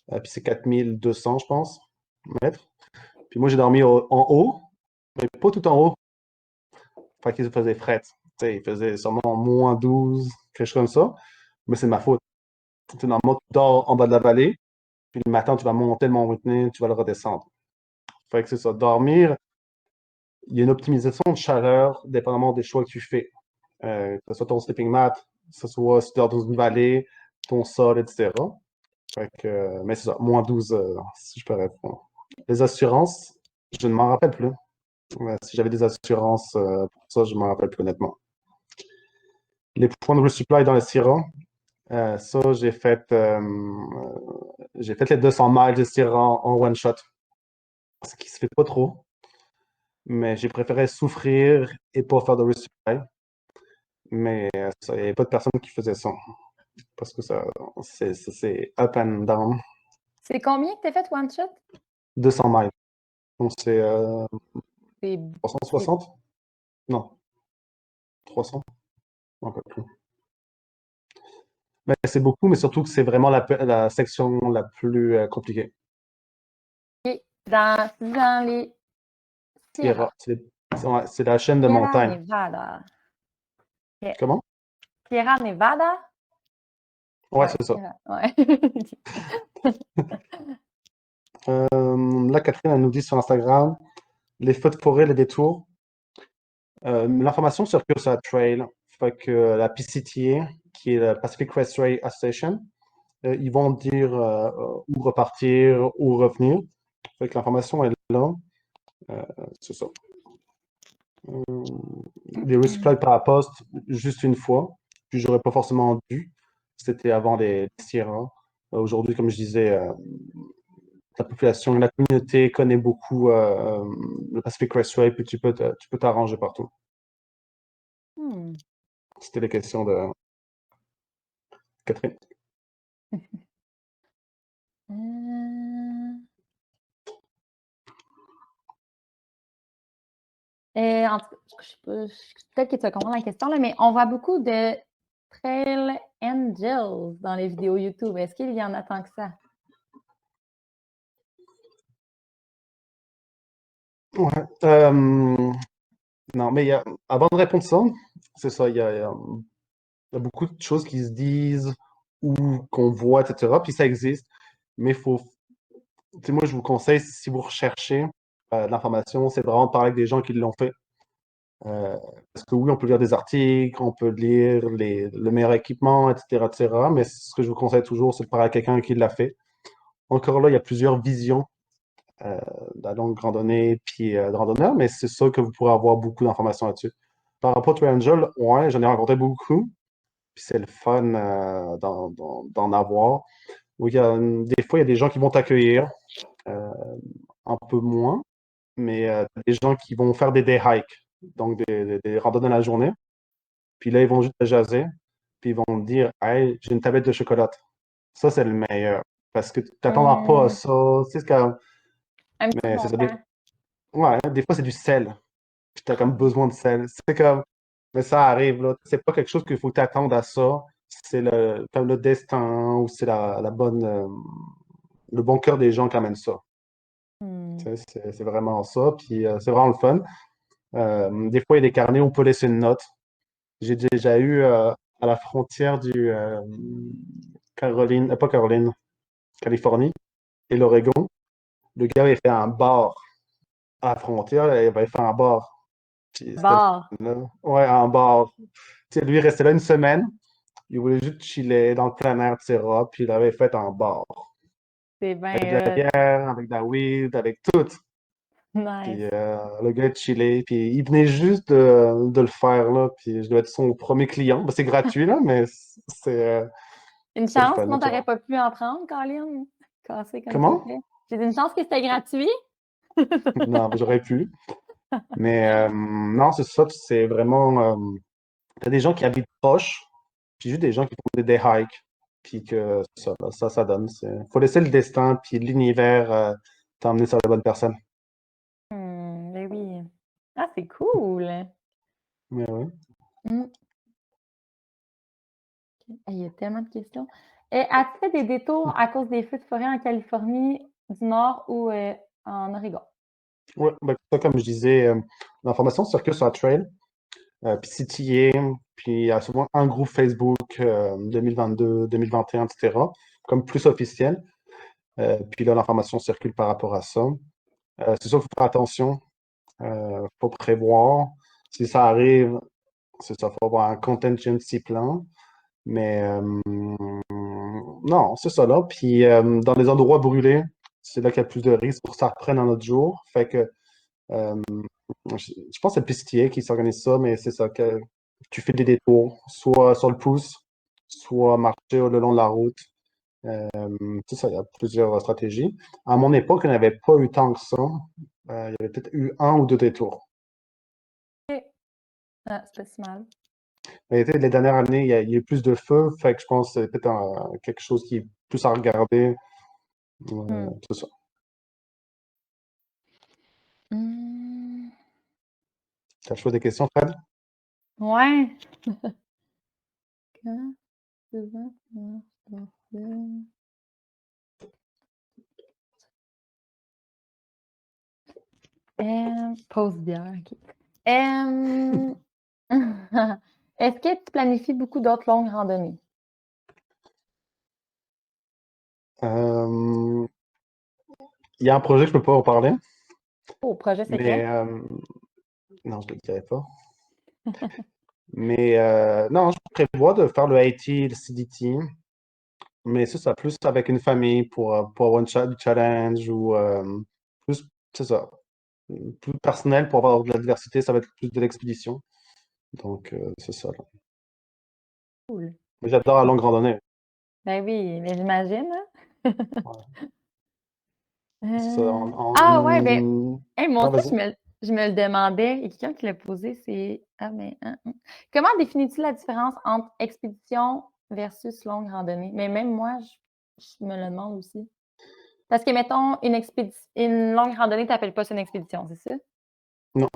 Puis c'est 4200, je pense, mètres. Puis moi, j'ai dormi en haut, mais pas tout en haut. Fait qu'il faisait fret. Tu sais, il faisait sûrement -12, quelque chose comme ça. Mais c'est de ma faute. Tu sais, normalement, tu dors en bas de la vallée, puis le matin, tu vas monter le Mont Whitney, tu vas le redescendre. Fait que c'est ça. Dormir, il y a une optimisation de chaleur dépendamment des choix que tu fais. Que ce soit ton sleeping mat, que ce soit si tu dors dans une vallée, ton sol, etc. Fait que, mais c'est ça, -12, si je peux répondre. Les assurances, je ne m'en rappelle plus. Si j'avais des assurances pour ça, je ne m'en rappelle plus honnêtement. Les points de resupply dans le Sierra, ça, j'ai fait les 200 miles de Sierra en one shot, ce qui se fait pas trop, mais j'ai préféré souffrir et pas faire de resupply. Mais il n'y avait pas de personne qui faisait ça, parce que c'est up and down. C'est combien que t'as fait one shot? 200 miles. Donc c'est C'est, c'est 360? Non, 300? Un peu plus. Mais c'est beaucoup, mais surtout que c'est vraiment la section la plus compliquée. OK. C'est dans les Sierra, Sierra. ouais, c'est la chaîne de Sierra montagne. Nevada. OK. Comment? Sierra Nevada? Ouais, Ouais, c'est ça. Sierra. Ouais. Là, Catherine, elle nous dit sur Instagram, les feux de forêt, les détours. L'information circule sur la trail. Fait que la PCTA, qui est la Pacific Crest Trail Association, ils vont dire où repartir, où revenir. Fait que l'information est là. Euh, c'est ça. Les resupply par la poste, juste une fois. Puis j'aurais pas forcément dû. C'était avant les Sierra. Aujourd'hui, comme je disais, la population, la communauté connaît beaucoup le Pacific Crest Trail, puis tu peux t'arranger partout. Hmm. C'était les questions de Catherine. Euh, en tout cas, je sais pas, peut-être que tu vas comprendre la question, là, mais on voit beaucoup de trail angels dans les vidéos YouTube. Est-ce qu'il y en a tant que ça? Ouais. Non, mais avant de répondre ça, c'est ça, il y a beaucoup de choses qui se disent ou qu'on voit, etc. Puis ça existe, mais il faut, tu sais, moi je vous conseille, si vous recherchez de l'information, c'est vraiment de parler avec des gens qui l'ont fait. Euh, Parce que oui, on peut lire des articles, on peut lire le meilleur équipement, etc., etc. Mais ce que je vous conseille toujours, c'est de parler à quelqu'un qui l'a fait. Encore là, il y a plusieurs visions euh, de la longue randonnée puis de randonneur, mais c'est sûr que vous pourrez avoir beaucoup d'informations là-dessus. Par rapport à Trail Angel, ouais, j'en ai rencontré beaucoup. Puis c'est le fun d'en avoir. Oui, des fois, il y a des gens qui vont t'accueillir, euh, un peu moins, mais des gens qui vont faire des day hikes, donc des randonnées dans la journée. Puis là, ils vont juste te jaser, puis ils vont te dire, hey, j'ai une tablette de chocolat. Ça, c'est le meilleur. Parce que tu t'attendras pas à Hmm. ça. Tu sais, Un petit mais c'est ça. montant. Ouais, des fois, c'est du sel. Puis t'as comme besoin de sel. C'est comme, mais ça arrive, là. C'est pas quelque chose qu'il faut t'attendre à ça. C'est comme le destin ou c'est la bonne, le bon cœur des gens qui amènent ça. Hmm. Tu sais, c'est vraiment ça. Puis c'est vraiment le fun. Des fois, il y a des carnets où on peut laisser une note. J'ai déjà eu à la frontière du Caroline, pas Caroline, Californie et l'Oregon. Le gars avait fait un bar à la frontière. Il avait fait un bar. Puis c'était le Bar. fun, là. Ouais, un bar. Tu sais, lui, il restait là une semaine. Il voulait juste chiller dans le plein air, etc. Puis il avait fait un bar. C'est Avec de la bien hot. bière, avec de la weed, avec tout. Puis Nice. le gars chillait. Puis il venait juste de le faire, là. Puis je devais être son premier client. Ben, c'est gratuit, là, mais Une c'est le chance, fun, là, sinon tu vois. t'aurais pas pu en prendre, Colin. Cassé comme t'es Comment? fait. J'ai dit une chance que c'était gratuit. Non, ben, j'aurais pu. Mais non, c'est ça. C'est vraiment. T'as des gens qui habitent proches, puis juste des gens qui font des day hikes. Puis que ça, là, ça donne. Faut laisser le destin, puis l'univers t'emmener sur la bonne personne. Ben oui. Ah, c'est cool. Mais ouais. Hmm. Il y a tellement de questions. As-tu fait des détours à cause des feux de forêt en Californie du Nord ou en Oregon? Ouais, ben, ça, comme je disais, l'information circule sur la trail, puis CTA, puis il y a souvent un groupe Facebook 2022, 2021, etc., comme plus officiel. Puis là, l'information circule par rapport à ça. C'est sûr qu'il faut faire attention, faut prévoir. Si ça arrive, c'est ça, faut avoir un contingency plan. Mais non, c'est ça là. Puis dans les endroits brûlés, c'est là qu'il y a plus de risques pour que ça reprenne un autre jour. Fait que euh, je pense que c'est le PCTA qui s'organise ça, mais c'est ça que tu fais des détours, soit sur le pouce, soit marcher le long de la route. C'est ça, il y a plusieurs stratégies. À mon époque, il n'y avait pas eu tant que ça. Il y avait peut-être eu un ou deux détours. Ok. Ah, c'est pas si mal. Mais tu sais, les dernières années, il y a eu plus de feux, fait que je pense que c'est peut-être quelque chose qui est plus à regarder. Hmm. C'est ça. Hmm. T'as choisi des questions, Fred? Ouais. Hein? Pause bière, OK. Est-ce que tu planifies beaucoup d'autres longues randonnées? Il y a un projet que je peux pas en parler, Oh, projet mais secret? non, je ne le dirai pas. Mais non, je prévois de faire le AT, le CDT, mais ça, plus avec une famille pour avoir du challenge ou plus, c'est ça, plus personnel pour avoir de la diversité, ça va être plus de l'expédition. Donc, c'est ça, là. Cool. Mais j'adore la longue randonnée. Ben oui, mais j'imagine, hein? Ouais. C'est ça, Euh, Ah ouais, ben, hey, moi ouais, aussi, vas-y. je me le demandais, et quelqu'un qui l'a posé, c'est Ah, mais comment définis-tu la différence entre expédition versus longue randonnée? Mais même moi, je me le demande aussi. Parce que, mettons, une longue randonnée, tu n'appelles pas ça une expédition, c'est ça? Non.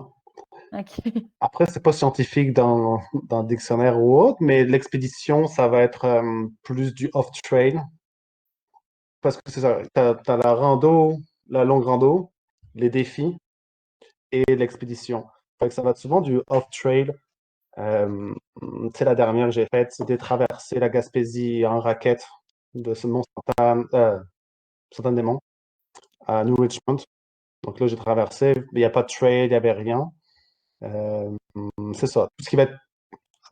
OK. Après, c'est pas scientifique dans le dictionnaire ou autre, mais l'expédition, ça va être plus du off-trail. Parce que c'est ça, t'as la rando, la longue rando, les défis et l'expédition. Fait que ça va être souvent du off-trail. Euh, Tu sais, la dernière que j'ai faite, c'était traverser la Gaspésie en raquette de ce Saint-Anne-des-Monts à New Richmond. Donc là, j'ai traversé, il n'y a pas de trail, il n'y avait rien. Euh, c'est ça. Tout ce qui va être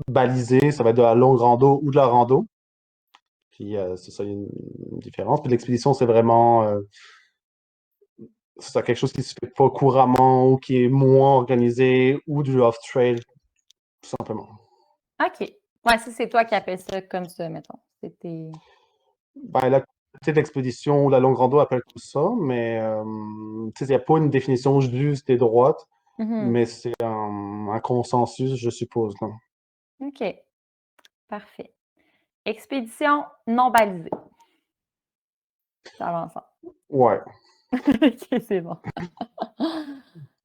balisé, ça va être de la longue rando ou de la rando. Puis c'est ça, il y a une différence. Puis l'expédition, c'est vraiment c'est ça, quelque chose qui se fait pas couramment ou qui est moins organisé ou du off-trail, tout simplement. OK. Ouais, si c'est toi qui appelles ça comme ça, mettons. C'était. Ben, la côté d'expédition ou la longue rando appelle tout ça, mais tu sais, il n'y a pas une définition juste et droite, Mhm. mais c'est un consensus, je suppose, là. OK. Parfait. Expédition non balisée. Ça avance. Ouais. OK, c'est bon.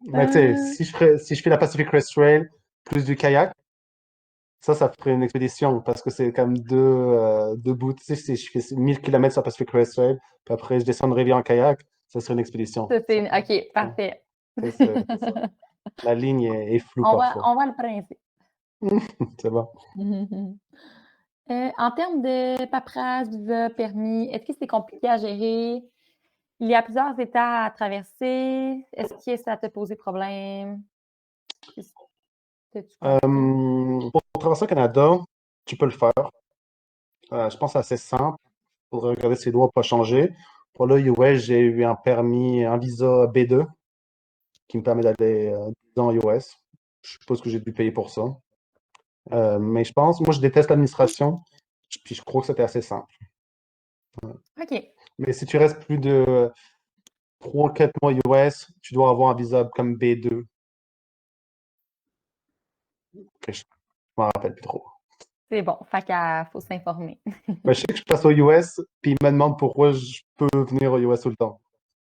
Mais tu sais, Euh, si je fais la Pacific Crest Trail plus du kayak, ça ferait une expédition parce que c'est comme deux bouts. Tu sais, si je fais 1000 km sur Pacific Crest Trail, puis après je descends une rivière en kayak, ça serait une expédition. Ça, c'est OK, parfait. C'est ça. La ligne est floue parfois. On va le principe. C'est bon. Mhm. En termes de paperasse, visa, permis, est-ce que c'est compliqué à gérer? Il y a plusieurs états à traverser. Est-ce que ça t'a posé problème? Qu'est-ce que tu compris? Pour traverser le Canada, tu peux le faire. Je pense que c'est assez simple. Il faudrait regarder si les lois n'ont pas changé. Pour le US, j'ai eu un permis, un visa B2 qui me permet d'aller 10 ans aux US. Je suppose que j'ai dû payer pour ça. Mais je pense, moi, je déteste l'administration, puis je crois que c'était assez simple. OK. Mais si tu restes plus de 3 4 mois US, tu dois avoir un visa comme B2. Que je ne m'en rappelle plus trop. C'est bon. Fait qu'il faut s'informer. Mais je sais que je passe aux US, puis ils me demandent pourquoi je peux venir aux US tout le temps.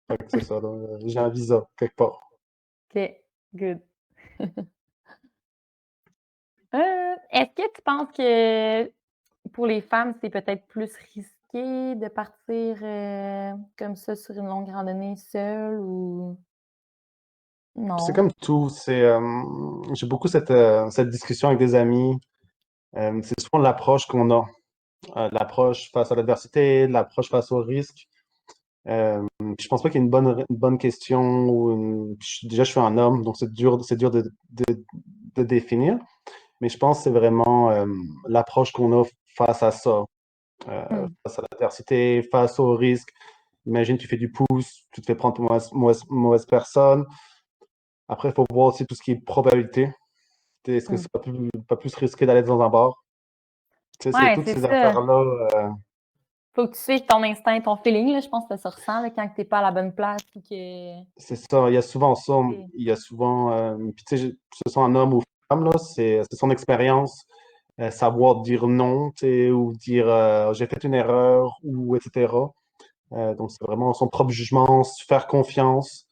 Fait que c'est ça, là. J'ai un visa, quelque part. OK, good. Est-ce que tu penses que pour les femmes, c'est peut-être plus risqué de partir comme ça sur une longue randonnée seule ou C'est non? comme tout. J'ai beaucoup cette discussion avec des amis. C'est souvent l'approche qu'on a. L'approche face à l'adversité, l'approche face au risque. Je pense pas qu'il y ait une bonne question déjà, je suis un homme, donc c'est dur de définir. Mais je pense que c'est vraiment l'approche qu'on a face à ça, Hmm. face à l'adversité, face au risque. Imagine, tu fais du pouce, tu te fais prendre pour mauvaise personne. Après, il faut voir aussi tout ce qui est probabilité. Est-ce que Hmm. c'est pas plus risqué d'aller dans un bar? Tu sais, c'est Ouais, toutes c'est ces ça. affaires-là. Faut que tu suives ton instinct, ton feeling, là. Je pense que ça se ressent là, quand tu n'es pas à la bonne place ou que. C'est ça, il y a souvent ça. C'est- Il y a souvent. Puis, tu sais, que ce soit un homme ou femme, là, c'est son expérience, savoir dire non, tu sais, ou dire j'ai fait une erreur, ou etc. Donc, c'est vraiment son propre jugement, se faire confiance,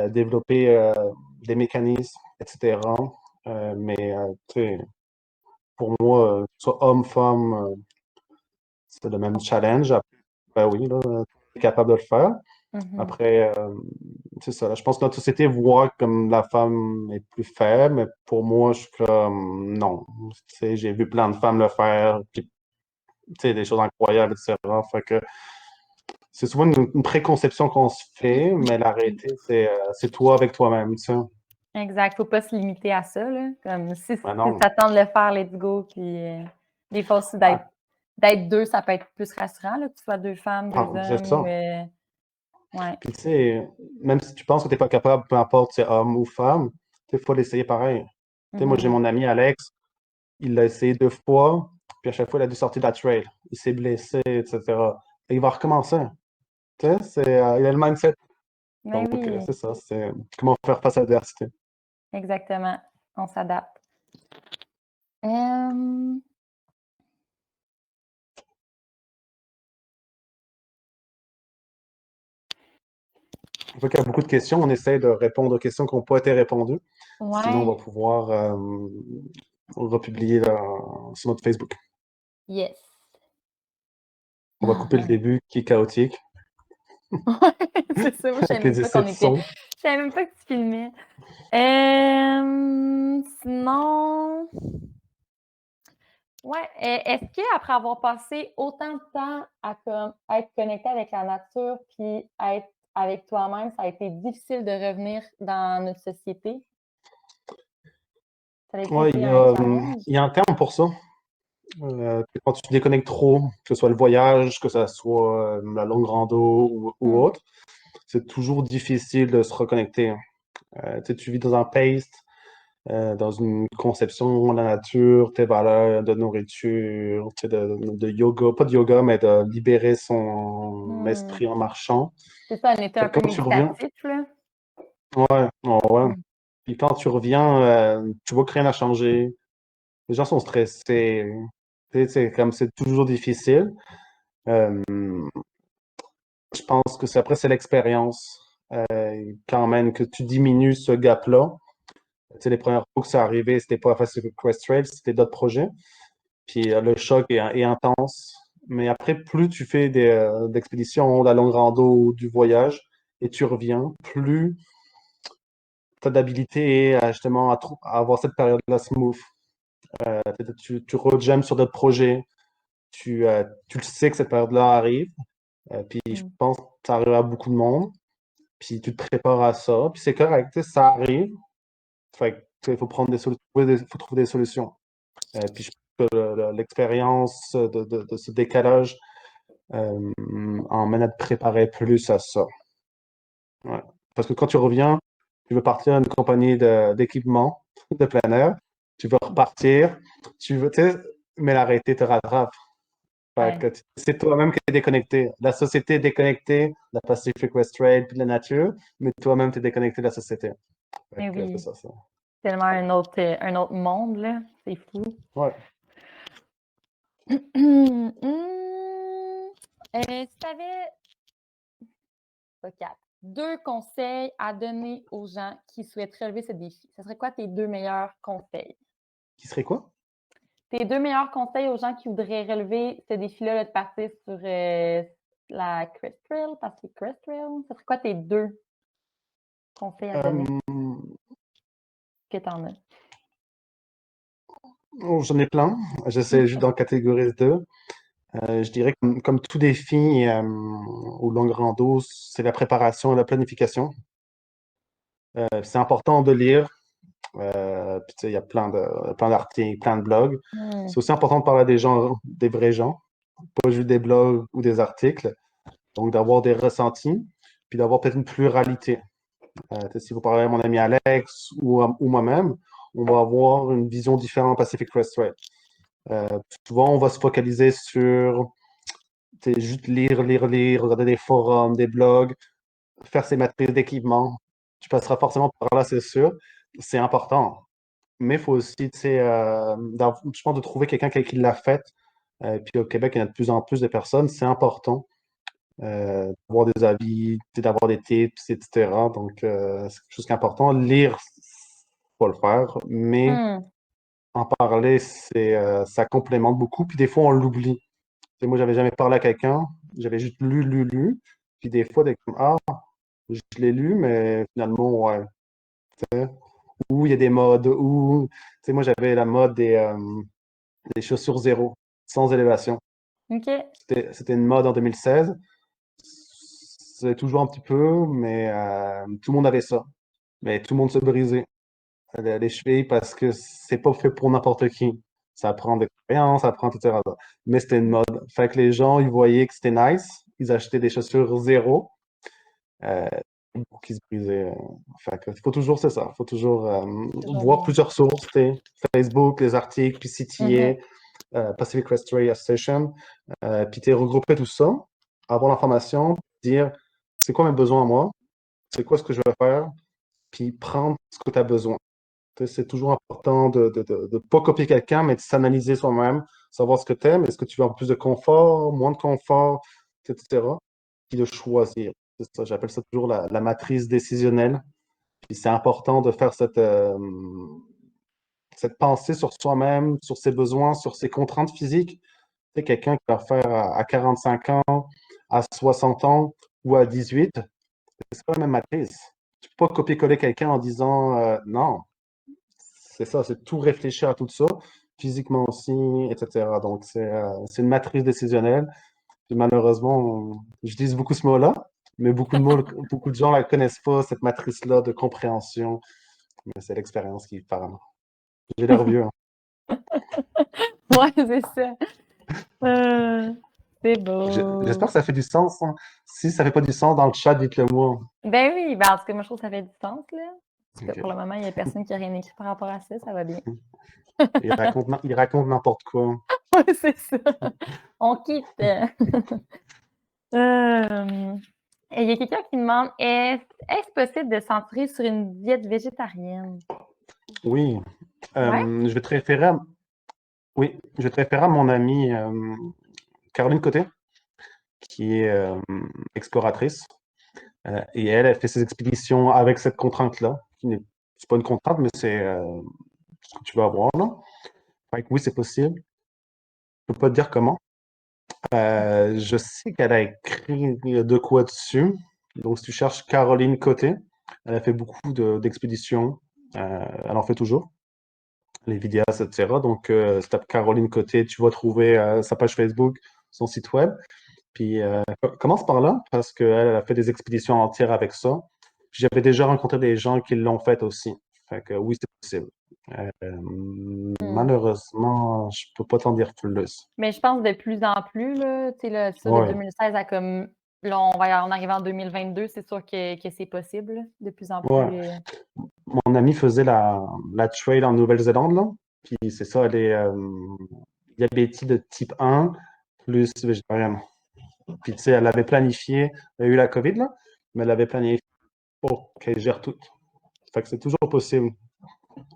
développer des mécanismes, etc. Mais, tu sais, pour moi, que ce soit homme, femme, c'est le même challenge. Ben oui, là, tu es capable de le faire. Mhm. Après, c'est ça. Là, je pense que notre société voit comme la femme est plus faible, mais pour moi, je suis comme non. Tu sais, j'ai vu plein de femmes le faire, puis tu sais, des choses incroyables, etc. Fait que c'est souvent une préconception qu'on se fait, mais la réalité, c'est toi avec toi-même, tu sais. Exact. Faut pas se limiter à ça, là. Comme si Ben non. ça tente de le faire, let's go. Puis des fois aussi d'être deux, ça peut être plus rassurant, là, que tu sois deux femmes, deux C'est hommes. ça. Ouais. Puis tu sais, même si tu penses que tu n'es pas capable, peu importe si c'est homme ou femme, il faut l'essayer pareil. Tu sais, moi, j'ai Mhm. mon ami Alex, il l'a essayé 2 fois, puis à chaque fois, il a dû sortir de la trail. Il s'est blessé, etc. Et il va recommencer. Tu sais, il a le mindset. Mais Donc, oui, c'est ça, c'est comment faire face à l'adversité. exactement. On s'adapte. Euh, On voit qu'il y a beaucoup de questions. On essaie de répondre aux questions qui n'ont pas été répondues. Sinon, on va ouais. pouvoir republier sur notre Facebook. Yes. On va couper le début qui est chaotique Ouais, c'est ça. Moi, je savais avec même les pas essais qu'on de était. son. Je savais même pas que tu filmais. Sinon. Ouais. Est-ce qu'après avoir passé autant de temps à être connecté avec la nature puis à être avec toi-même, ça a été difficile de revenir dans notre société? Ça a Ouais, été un challenge? il y a un terme pour ça. Quand tu te déconnectes trop, que ce soit le voyage, que ce soit la longue rando ou Hmm. autre, c'est toujours difficile de se reconnecter. Tu sais, tu vis dans un pace, dans une conception de la nature, tes valeurs de nourriture, tu sais, de yoga, pas de yoga, mais de libérer son Hmm. esprit en marchant. C'est ça, un état Fait un que peu quand tu reviens, méditatif, là. ouais, ouais. Hmm. Puis quand tu reviens, tu vois que rien n'a changé. Les gens sont stressés. Tu sais, c'est comme c'est toujours difficile. Euh, je pense que après, c'est l'expérience quand même que tu diminues ce gap-là. Tu sais, les premières fois que c'est arrivé, c'était pas facile que Quest Trail, c'était d'autres projets. Puis le choc est intense. Mais après, plus tu fais d'expéditions, de la longue rando, du voyage, et tu reviens, plus tu as d'habilité justement à avoir cette période-là smooth. Tu rejammes sur d'autres projets. Tu le sais que cette période-là arrive. Puis je Hmm. pense que ça arrive à beaucoup de monde. Puis tu te prépares à ça. Puis c'est correct, tu sais, ça arrive. Fait que, tu sais, il faut prendre faut trouver des solutions. Puis je pense que l'expérience de ce décalage emmène à te préparer plus à ça. Ouais. Parce que quand tu reviens, tu veux partir à une compagnie d'équipement de plein air, tu veux repartir, tu sais, mais la réalité te rattrape. Fait Ouais. que c'est toi-même qui es déconnecté. La société est déconnectée, la Pacific West Trade, puis de la nature, mais toi-même, tu es déconnecté de la société. Fait Mais que c'est oui, ça, ça. tellement un autre monde, là. C'est fou. Ouais. Si tu avais deux conseils à donner aux gens qui souhaitent relever ce défi, ce serait quoi tes deux meilleurs conseils? Qui serait quoi? Tes deux meilleurs conseils aux gens qui voudraient relever ce défi-là là, de partir sur la Crest Trail, parce que Crest Trail, ce serait quoi tes deux conseils à donner Euh, que tu en as? oh, j'en ai plein. J'essaie juste d'en catégoriser deux. Je dirais que comme tout défi au long rando, c'est la préparation et la planification. C'est important de lire. Puis, tu sais, il y a plein d'articles, plein de blogs. Hmm. C'est aussi important de parler à des gens, des vrais gens, pas juste des blogs ou des articles. Donc, d'avoir des ressentis, puis d'avoir peut-être une pluralité. Si vous parlez à mon ami Alex ou moi-même, on va avoir une vision différente Pacific Crest Trail. Souvent, on va se focaliser sur juste lire, regarder des forums, des blogs, faire ses matrices d'équipement. Tu passeras forcément par là, c'est sûr. C'est important. Mais il faut aussi, tu sais, je pense de trouver quelqu'un qui l'a fait. Puis au Québec, il y en a de plus en plus de personnes. C'est important d'avoir des avis, tu sais, d'avoir des tips, etc. Donc, c'est quelque chose qui est important. Lire, faut le faire, mais Hmm. en parler, ça complémente beaucoup. Puis des fois, on l'oublie. sais, moi, j'avais jamais parlé à quelqu'un, j'avais juste lu. Puis des fois, comme, ah, je l'ai lu, mais finalement, ouais. Ou il y a des modes, ou, tu sais, moi, j'avais la mode des chaussures zéro, sans élévation. OK. C'était une mode en 2016. C'est toujours un petit peu, mais tout le monde avait ça. Mais tout le monde se brisait les chevilles parce que c'est pas fait pour n'importe qui. Ça prend de l'expérience, ça prend, etc. Mais c'était une mode. Fait que les gens, ils voyaient que c'était nice. Ils achetaient des chaussures zéro. Euh, qui se brisaient. Fait que faut toujours, c'est ça. Faut toujours Toujours voir bien. plusieurs sources. Facebook, les articles, puis Mhm. CTA, Pacific Crest Ray Association. Puis regrouper tout ça, avoir l'information, dire c'est quoi mes besoins à moi, c'est quoi ce que je vais faire, puis prendre ce que tu as besoin. C'est toujours important de ne pas copier quelqu'un, mais de s'analyser soi-même, savoir ce que tu aimes, est-ce que tu veux avoir plus de confort, moins de confort, etc. Puis de choisir. C'est ça, j'appelle ça toujours la matrice décisionnelle. Puis c'est important de faire cette pensée sur soi-même, sur ses besoins, sur ses contraintes physiques. Tu sais, quelqu'un qui va faire à 45 ans, à 60 ans ou à 18, c'est pas la même matrice. Tu peux pas copier-coller quelqu'un en disant non, c'est ça, c'est tout réfléchir à tout ça, physiquement aussi, etc. Donc, c'est une matrice décisionnelle. Puis malheureusement, j'utilise beaucoup ce mot-là, mais beaucoup de gens ne la connaissent pas, cette matrice-là de compréhension. Mais c'est l'expérience qui parle. J'ai l'air vieux, hein. Ouais, c'est ça. Euh, c'est J'espère beau. que ça fait du sens, hein. Si ça fait pas du sens dans le chat, dites-le moi. Ben oui, ben en tout cas, moi, je trouve que ça fait du sens, là. En tout cas, Ok. pour le moment, il n'y a personne qui a rien écrit par rapport à ça, ça va bien. Il raconte n'importe quoi. Ouais, c'est ça. On quitte. Euh, et il y a quelqu'un qui demande, est-ce possible de s'entrer sur une diète végétarienne? Oui. Ouais? Je vais te référer à, oui, je vais te référer à mon amie Caroline Côté, qui est exploratrice. Et elle fait ses expéditions avec cette contrainte-là, c'est pas une contrainte, mais c'est ce que tu vas avoir là. Fait que oui, c'est possible. Je peux pas te dire comment. Je sais qu'elle a écrit de quoi dessus. Donc, si tu cherches Caroline Côté, elle a fait beaucoup d'expéditions. Elle en fait toujours, les vidéos, etc. Donc, si tu tapes Caroline Côté, tu vas trouver sa page Facebook, son site web. Puis, commence par là, parce qu'elle a fait des expéditions entières avec ça. J'avais déjà rencontré des gens qui l'ont fait aussi. Fait que oui, c'est possible. Hmm. Malheureusement, je peux pas t'en dire plus. Mais je pense de plus en plus, là, tu sais, là, ça de Ouais, 2016 à comme, là, on va en arriver en 2022, c'est sûr que c'est possible, là, de plus en ouais. plus. Mon ami faisait la trail en Nouvelle-Zélande, là. Puis c'est ça, elle est diabétique de type 1 plus végétarienne. Puis tu sais, elle avait planifié, elle a eu la COVID, là, mais elle avait planifié pour qu'elle gère tout. Fait que c'est toujours possible.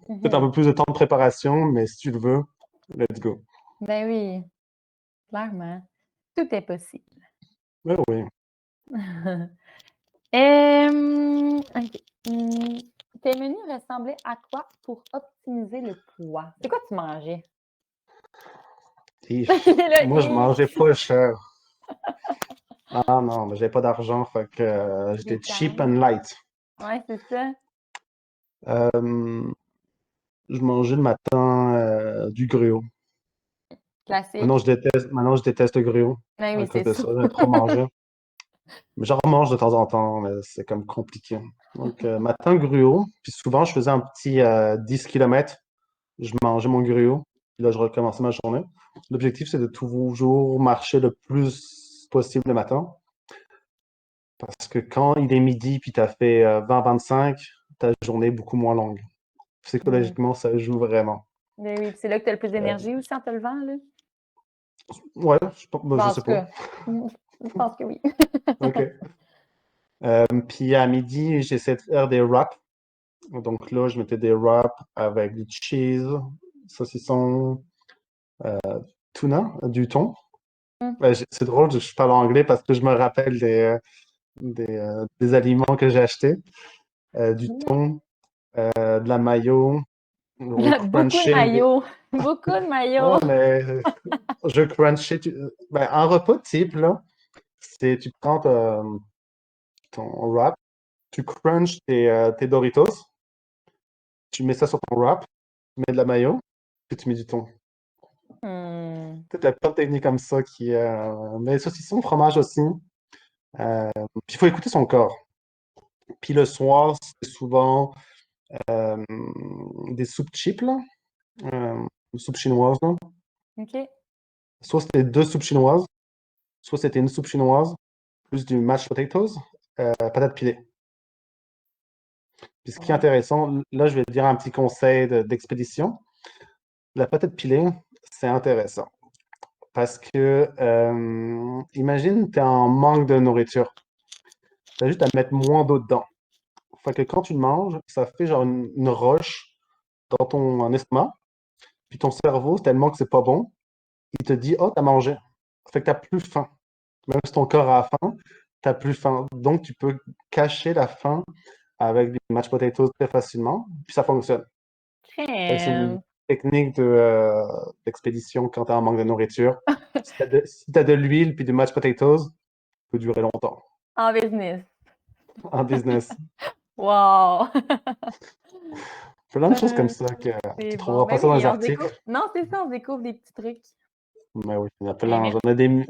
Peut-être un Mhm. peu plus de temps de préparation, mais si tu le veux, let's go. Ben oui, clairement. Tout est possible. Oui, oui. OK. Tes menus ressemblaient à quoi pour optimiser le poids? C'est quoi tu mangeais? Et Là, moi, je mangeais pas cher. Ah non, mais j'avais pas d'argent, fait que j'étais cheap Détail. and light. Ouais, c'est ça. Euh, je mangeais le matin du gruau. Classique. Maintenant, je déteste le gruau Ben à oui, cause c'est de ça. ça. J'ai trop mangé. Mais j'en remange de temps en temps, mais c'est comme compliqué. Donc, matin gruau. Puis souvent, je faisais un petit 10 km. Je mangeais mon gruau. Puis là, je recommençais ma journée. L'objectif, c'est de toujours marcher le plus possible le matin. Parce que quand il est midi puis tu as fait 20-25, ta journée est beaucoup moins longue. Mm. Psychologiquement, ça joue vraiment. Ben oui, puis c'est là que tu as le plus Euh, d'énergie aussi en te levant, là. ouais, Ben, je en sais tout pas. cas, je pense que oui. OK. Puis à midi, j'essaie de faire des wraps. Donc là, je mettais des wraps avec du cheese, saucisson, tuna, du thon. Mm. C'est drôle, je parle anglais parce que je me rappelle des aliments que j'ai achetés. Du thon, de la mayo, on Beaucoup de crunchait maillots. Beaucoup de Ouais, maillots. mais je crunchais. Ben, un repas type, là, c'est tu prends ton wrap, tu crunches tes Doritos, tu mets ça sur ton wrap, tu mais de la mayo, puis tu mets du thon. Hmm. Peut-être la plein de techniques comme ça qui. Mais saucisson, fromage aussi. Puis il faut écouter son corps. Puis le soir, c'est souvent euh, des soupes cheap, là. Une soupe chinoise, là. OK. Soit c'était deux soupes chinoises, soit c'était une soupe chinoise, plus du mashed potatoes, patates pilées. Puis ce qui est Ouais. intéressant, là, je vais te dire un petit conseil d'expédition. La patate pilée, c'est intéressant. Parce que, imagine, tu es en manque de nourriture. Tu as juste à mettre moins d'eau dedans. Fait que quand tu le manges, ça fait genre une roche dans ton estomac. Puis ton cerveau, tellement que c'est pas bon, il te dit, oh, t'as mangé. Fait que t'as plus faim. Même si ton corps a faim, t'as plus faim. Donc, tu peux cacher la faim avec des mashed potatoes très facilement. Puis ça fonctionne. Fait que c'est une Crème. technique d'expédition quand t'es en manque de nourriture. Si t'as de l'huile puis du mashed potatoes, ça peut durer longtemps En business. en business. Wow! Plein de choses comme Euh, ça que c'est tu bon. trouveras pas Ben ça dans oui, les on se découvre. articles. Non, c'est ça, on se découvre des petits trucs. Mais oui, il y en a Ben, plein. merci.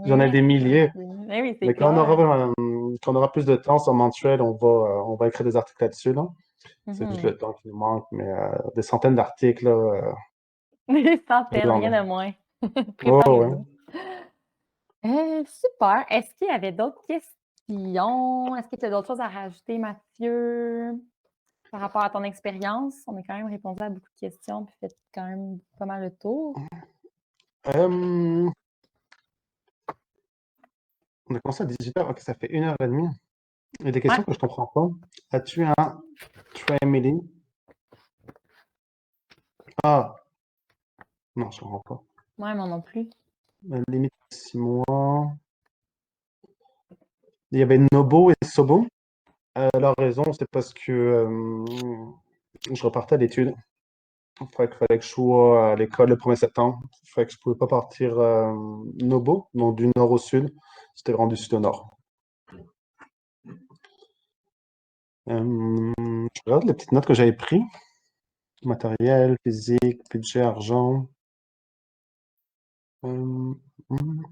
J'en ai des milliers. Ben oui, c'est Mais clair. quand on aura plus de temps sur Montreal, on va écrire des articles là-dessus, là. C'est juste Mhm. le temps qui nous manque, mais des centaines d'articles, là, Des centaines, j'en ai. rien de moins. Oh, ouais. Préparez-vous. Super. Est-ce qu'il y avait d'autres questions? Est-ce que tu as d'autres choses à rajouter, Mathieu, par rapport à ton expérience? On a quand même répondu à beaucoup de questions puis fait quand même pas mal le tour. Euh, on a commencé à 18h, ok, ça fait 1h30. Il y a des Ouais, questions que je comprends pas. As-tu un Tramily? Ah, non, je comprends pas. ouais, moi non plus. La limite de 6 mois. Il y avait Nobo et Sobo. Leur raison, c'est parce que je repartais à l'étude. Fallait que je sois à l'école le 1er septembre. Fait que je pouvais pas partir Nobo, donc du nord au sud. C'était vraiment du sud au nord. Je regarde les petites notes que j'avais prises. Matériel, physique, budget, argent. Euh, hmm.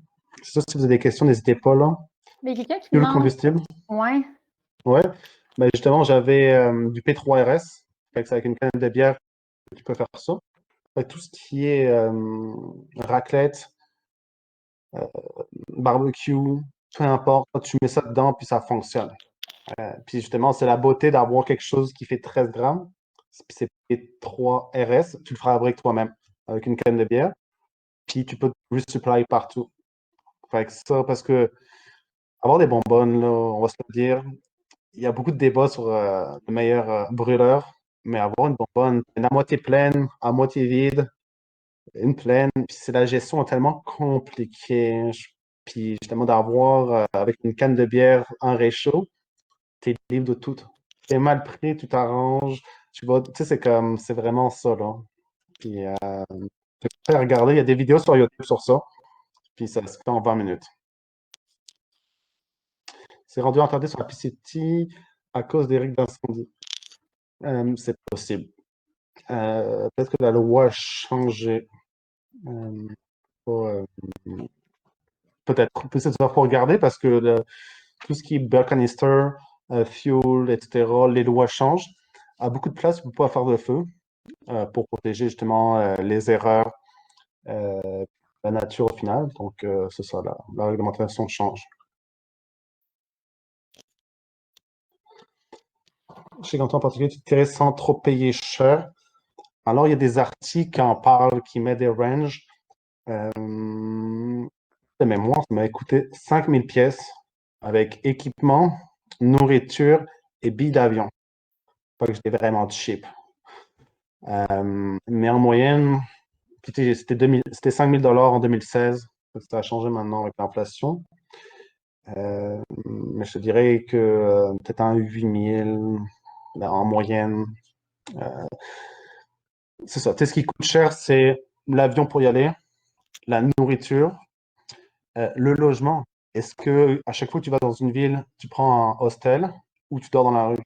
C'est ça, si vous avez des questions, n'hésitez pas là. Mais quelqu'un qui Fuel demande, combustible. ouais, Ouais. Ben justement, j'avais du P3RS. Fait que c'est avec une canne de bière que tu peux faire ça. Fait que tout ce qui est raclette, euh, barbecue, peu importe, tu mets ça dedans puis ça fonctionne. Puis justement, c'est la beauté d'avoir quelque chose qui fait 13 grammes. Puis c'est P3RS. Tu le feras avec toi-même, avec une canne de bière. Puis tu peux resupply partout. Fait que ça, parce que avoir des bonbonnes, là, on va se le dire, il y a beaucoup de débats sur le meilleur brûleur, mais avoir une bonbonne, une à moitié pleine, à moitié vide, une pleine, puis c'est la gestion est tellement compliquée. Puis justement, d'avoir avec une canne de bière en réchaud, t'es libre de tout. T'es mal pris, tu t'arranges. Tu vas, tu sais, c'est comme, c'est vraiment ça, là. Puis, regarder, il y a des vidéos sur YouTube sur ça, puis ça se fait en 20 minutes. C'est rendu interdit sur la PCT à cause des règles d'incendie. C'est possible. Peut-être que la loi a changé. Euh, pas, peut-être. Peut-être ça faut regarder parce que tout ce qui est beer canister, fuel, etc., les lois changent. À beaucoup de places, on ne peut pas faire de feu pour protéger justement les erreurs, euh, la nature au final. Donc, c'est ça, la réglementation change. Chez Ganton en particulier, tu tirais sans trop payer cher. Alors, il y a des articles qui en parlent, qui mettent des ranges. De mémoire, ça m'a coûté 5000 pièces avec équipement, nourriture et billets d'avion. Pas que j'étais vraiment cheap. Mais en moyenne, c'était 5000 $ en 2016. Ça a changé maintenant avec l'inflation. Mais je te dirais que peut-être un 8000 en moyenne. C'est ça. Tu sais, ce qui coûte cher, c'est l'avion pour y aller, la nourriture, le logement. Est-ce que à chaque fois que tu vas dans une ville, tu prends un hostel ou tu dors dans la rue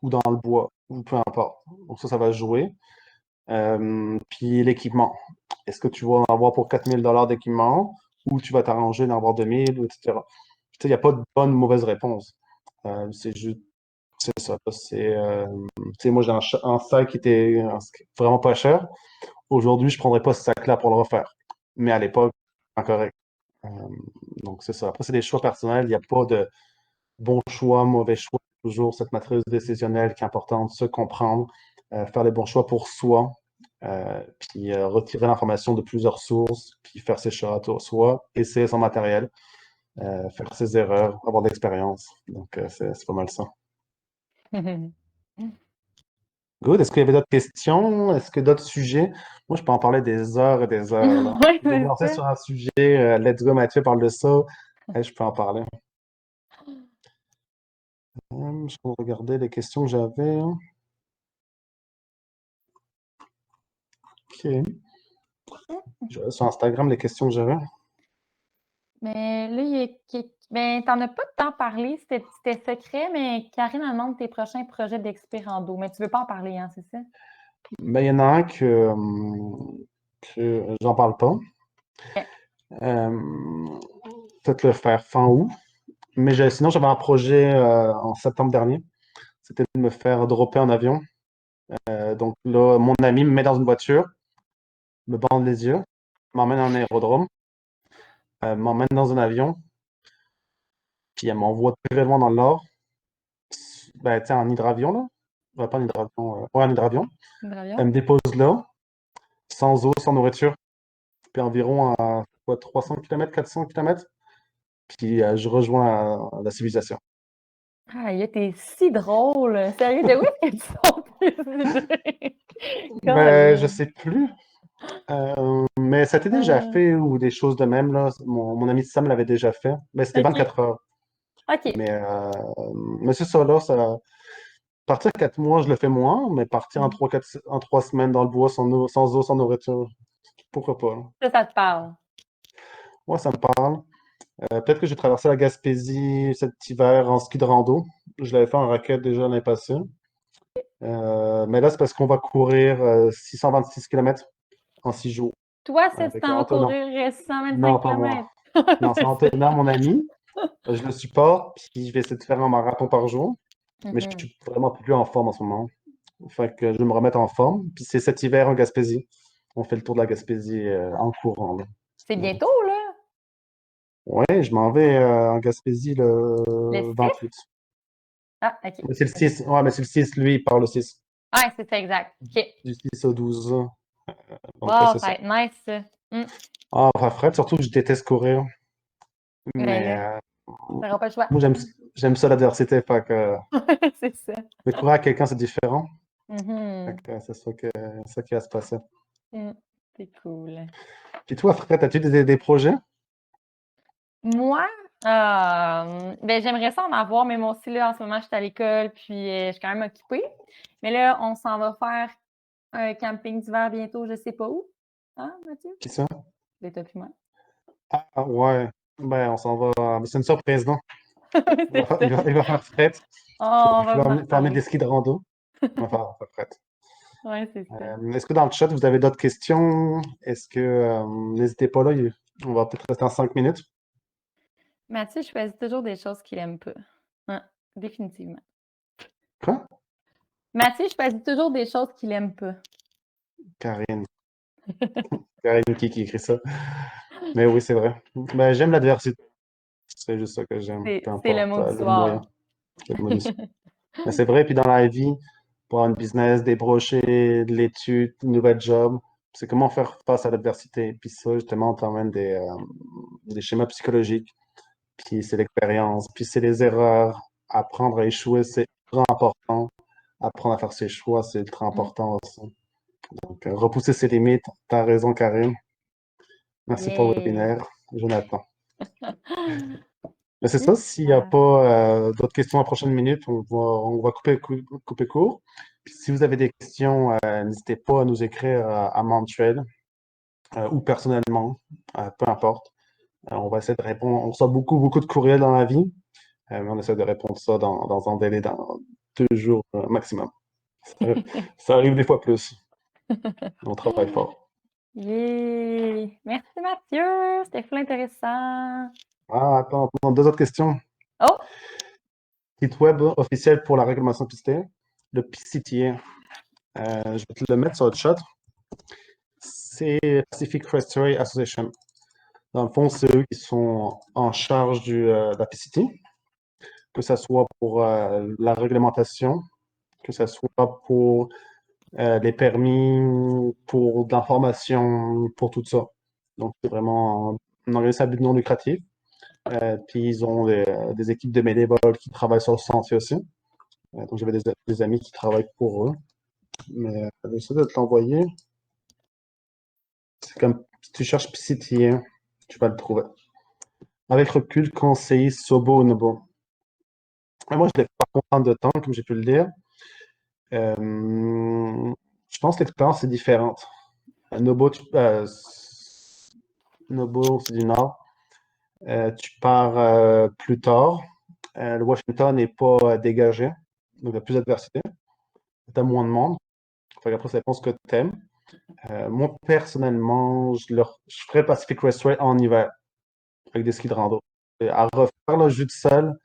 ou dans le bois ou peu importe. Donc ça va jouer. Puis l'équipement. Est-ce que tu vas en avoir pour 4 000 $ d'équipement ou tu vas t'arranger d'en avoir 2 000, etc. Il n'y a pas de bonne ou mauvaise réponse. C'est juste, c'est ça. Moi, j'ai un sac qui était vraiment pas cher. Aujourd'hui, je prendrais pas ce sac-là pour le refaire. Mais à l'époque, c'est correct. Euh, donc, c'est ça. Après, c'est des choix personnels. Il n'y a pas de bon choix, mauvais choix. Toujours cette matrice décisionnelle qui est importante, se comprendre, faire les bons choix pour soi, puis retirer l'information de plusieurs sources, puis faire ses choix à soi, essayer son matériel, faire ses erreurs, avoir de l'expérience. Donc, c'est pas mal ça. Good. Est-ce qu'il y avait d'autres questions? Est-ce que d'autres sujets? Moi, je peux en parler des heures et des heures, là. Oui, Je vais me c'est lancer ça. sur un sujet. Let's go, Mathieu parle de ça. Je peux en parler. Je vais regarder les questions que j'avais. OK. Sur Instagram, les questions que j'avais. Mais là, ben, t'en as pas tant parlé, c'était secret, mais Karine me demande tes prochains projets d'expérando. Mais tu veux pas en parler, hein, c'est ça? Ben, il y en a un que j'en parle pas. Ok. Peut-être le faire fin août. Mais sinon, j'avais un projet en septembre dernier. C'était de me faire dropper en avion. Donc là, mon ami me met dans une voiture, me bande les yeux, m'emmène à un aérodrome, m'emmène dans un avion, puis elle m'envoie très loin dans le nord. Ben, tu sais, en hydravion, là. Pas en hydravion. Ouais, en hydravion. Elle Hydravion? me dépose là, sans eau, sans nourriture, puis environ à quoi, 300 km, 400 km. Puis je rejoins la civilisation. Ah, t'es si drôle! Sérieux, de où est-ce que tu sors tes idées? Ben, je Colin! sais plus. Mais ça t'est déjà Euh, fait ou des choses de même, là. Mon ami Sam l'avait déjà fait. Mais c'était OK. 24 heures. OK. Mais, euh, mais c'est ça, là. Partir 4 mois, je le fais moins, mais partir en Mm. 3 semaines dans le bois sans eau, sans nourriture, pourquoi pas, là. Ça te parle. Moi, ça me parle. Peut-être que j'ai traversé la Gaspésie cet hiver en ski de rando. Je l'avais fait en raquette déjà l'année passée. Mais là, c'est parce qu'on va courir 626 km en 6 jours Toi, ça, tu avec t'en vas Antonin. courir Non, 125 pas moi. km. Non, c'est C'est ça. Antonin, mon ami. Je le supporte, puis je vais essayer de faire un marathon par jour. Mais je Mhm. suis vraiment plus en forme en ce moment. Fait que je vais me remettre en forme. Puis c'est cet hiver en Gaspésie. On fait le tour de la Gaspésie en courant, là. C'est Donc, bientôt, là. ouais, je m'en vais en Gaspésie Le le 6? 28. Ah, OK. Mais c'est le 6. Ouais, mais c'est le 6, lui, il part le 6. Ouais, c'est ça, exact. OK. Du 6 au 12. Donc, Wow, c'est ça va ça. être nice, ça. Mm. Ah, enfin, Fred, surtout que je déteste courir. Mais Mais là, t'auras pas le choix. moi, j'aime ça l'adversité. Fait que, C'est ça. mais courir avec quelqu'un, c'est différent. Fait Mhm. que c'est ça qui va se passer. Mm. C'est cool. Puis toi, Fred, as-tu des projets? Moi, ben, j'aimerais ça en avoir, mais moi aussi, là, en ce moment, je suis à l'école, puis je suis quand même occupée. Mais là, on s'en va faire un camping d'hiver bientôt, je sais pas où. Hein, Mathieu? Qui ça? Ben, toi puis moi. Ah, ouais. Ben, on s'en va. C'est une surprise, non? C'est ça. Il va faire fret. Oh, on Il va vous en faut amener des reparler. skis de rando. On va faire fret. Ouais, c'est ça. Est-ce que dans le chat, vous avez d'autres questions? Est-ce que. N'hésitez pas là, on va peut-être rester en 5 minutes. Mathieu choisit toujours des choses qu'il aime pas. Hein, définitivement. Quoi? Mathieu choisit toujours des choses qu'il aime pas. Karine. Karine qui écrit ça. Mais oui, c'est vrai. Ben, j'aime l'adversité. C'est juste ça que j'aime. Peu C'est le importe mot du le moyen. soir. Le bonus. Mais c'est vrai, puis dans la vie, pour avoir une business, des brochets, de l'étude, une nouvelle job, c'est comment faire face à l'adversité. Puis ça, justement, t'emmène des schémas psychologiques, puis c'est l'expérience, puis c'est les erreurs. Apprendre à échouer, c'est ultra important. Apprendre à faire ses choix, c'est ultra Mm. important aussi. Donc, repousser ses limites. T'as raison, Karine. Merci pour le Yeah! webinaire, Jonathan. Mais c'est ça, s'il n'y a Super. pas d'autres questions à la prochaine minute, on va couper court. Puis si vous avez des questions, n'hésitez pas à nous écrire à Montreal. ou personnellement, peu importe. On va essayer de répondre. On reçoit beaucoup, beaucoup de courriels dans la vie, mais on essaie de répondre ça dans un délai dans 2 jours maximum. Ça, ça arrive des fois plus. On travaille fort. Yeah! Merci Mathieu, c'était full intéressant. Ah, attends, deux autres questions. Oh! Site web officiel pour la réglementation PCT, le PCTA. Je vais te le mettre sur le chat. C'est Pacific Crestway Association. Dans le fond, c'est eux qui sont en charge de la PCT, que ce soit pour la réglementation, que ce soit pour les permis, pour de l'information, pour tout ça. Donc, c'est vraiment un organisme à but non lucratif. Puis, ils ont des équipes de bénévoles qui travaillent sur le sentier aussi. Donc, j'avais des amis qui travaillent pour eux. Mais j'essaie de te l'envoyer. C'est comme si tu cherches PCTA, tu vas le trouver. Avec recul, conseiller Sobo ou Nobo. Moi, je ne l'ai pas content de temps, comme j'ai pu le dire. Je pense que l'expérience est différente. Nobo, Nobo, c'est du Nord. Tu pars plus tard. Le Washington n'est pas dégagé, donc il y a plus d'adversité. Tu as moins de monde. Après, ça dépend ce que tu aimes. Moi, personnellement, je ferais Pacific Raceway en hiver, avec des skis de rando. Et à refaire le jus de sol,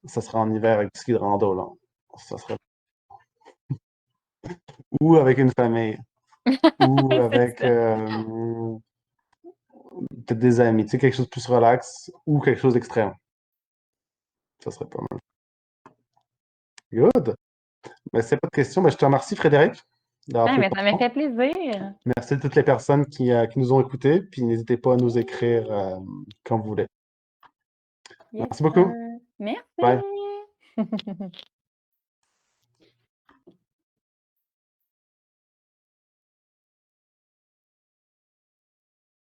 ça serait en hiver avec des skis de rando, là. Ça serait... Ou avec une famille, ou C'est avec ça. peut-être des amis, tu sais, quelque chose de plus relax, ou quelque chose d'extrême. Ça serait pas mal. Good. Mais c'est pas de question. Ben, je te remercie, Frédéric, d'avoir Ah, pris mais le ça m'a temps. fait plaisir. Merci à toutes les personnes qui nous ont écoutés. Puis n'hésitez pas à nous écrire quand vous voulez. Yes, Merci beaucoup. sir. Bye. Merci.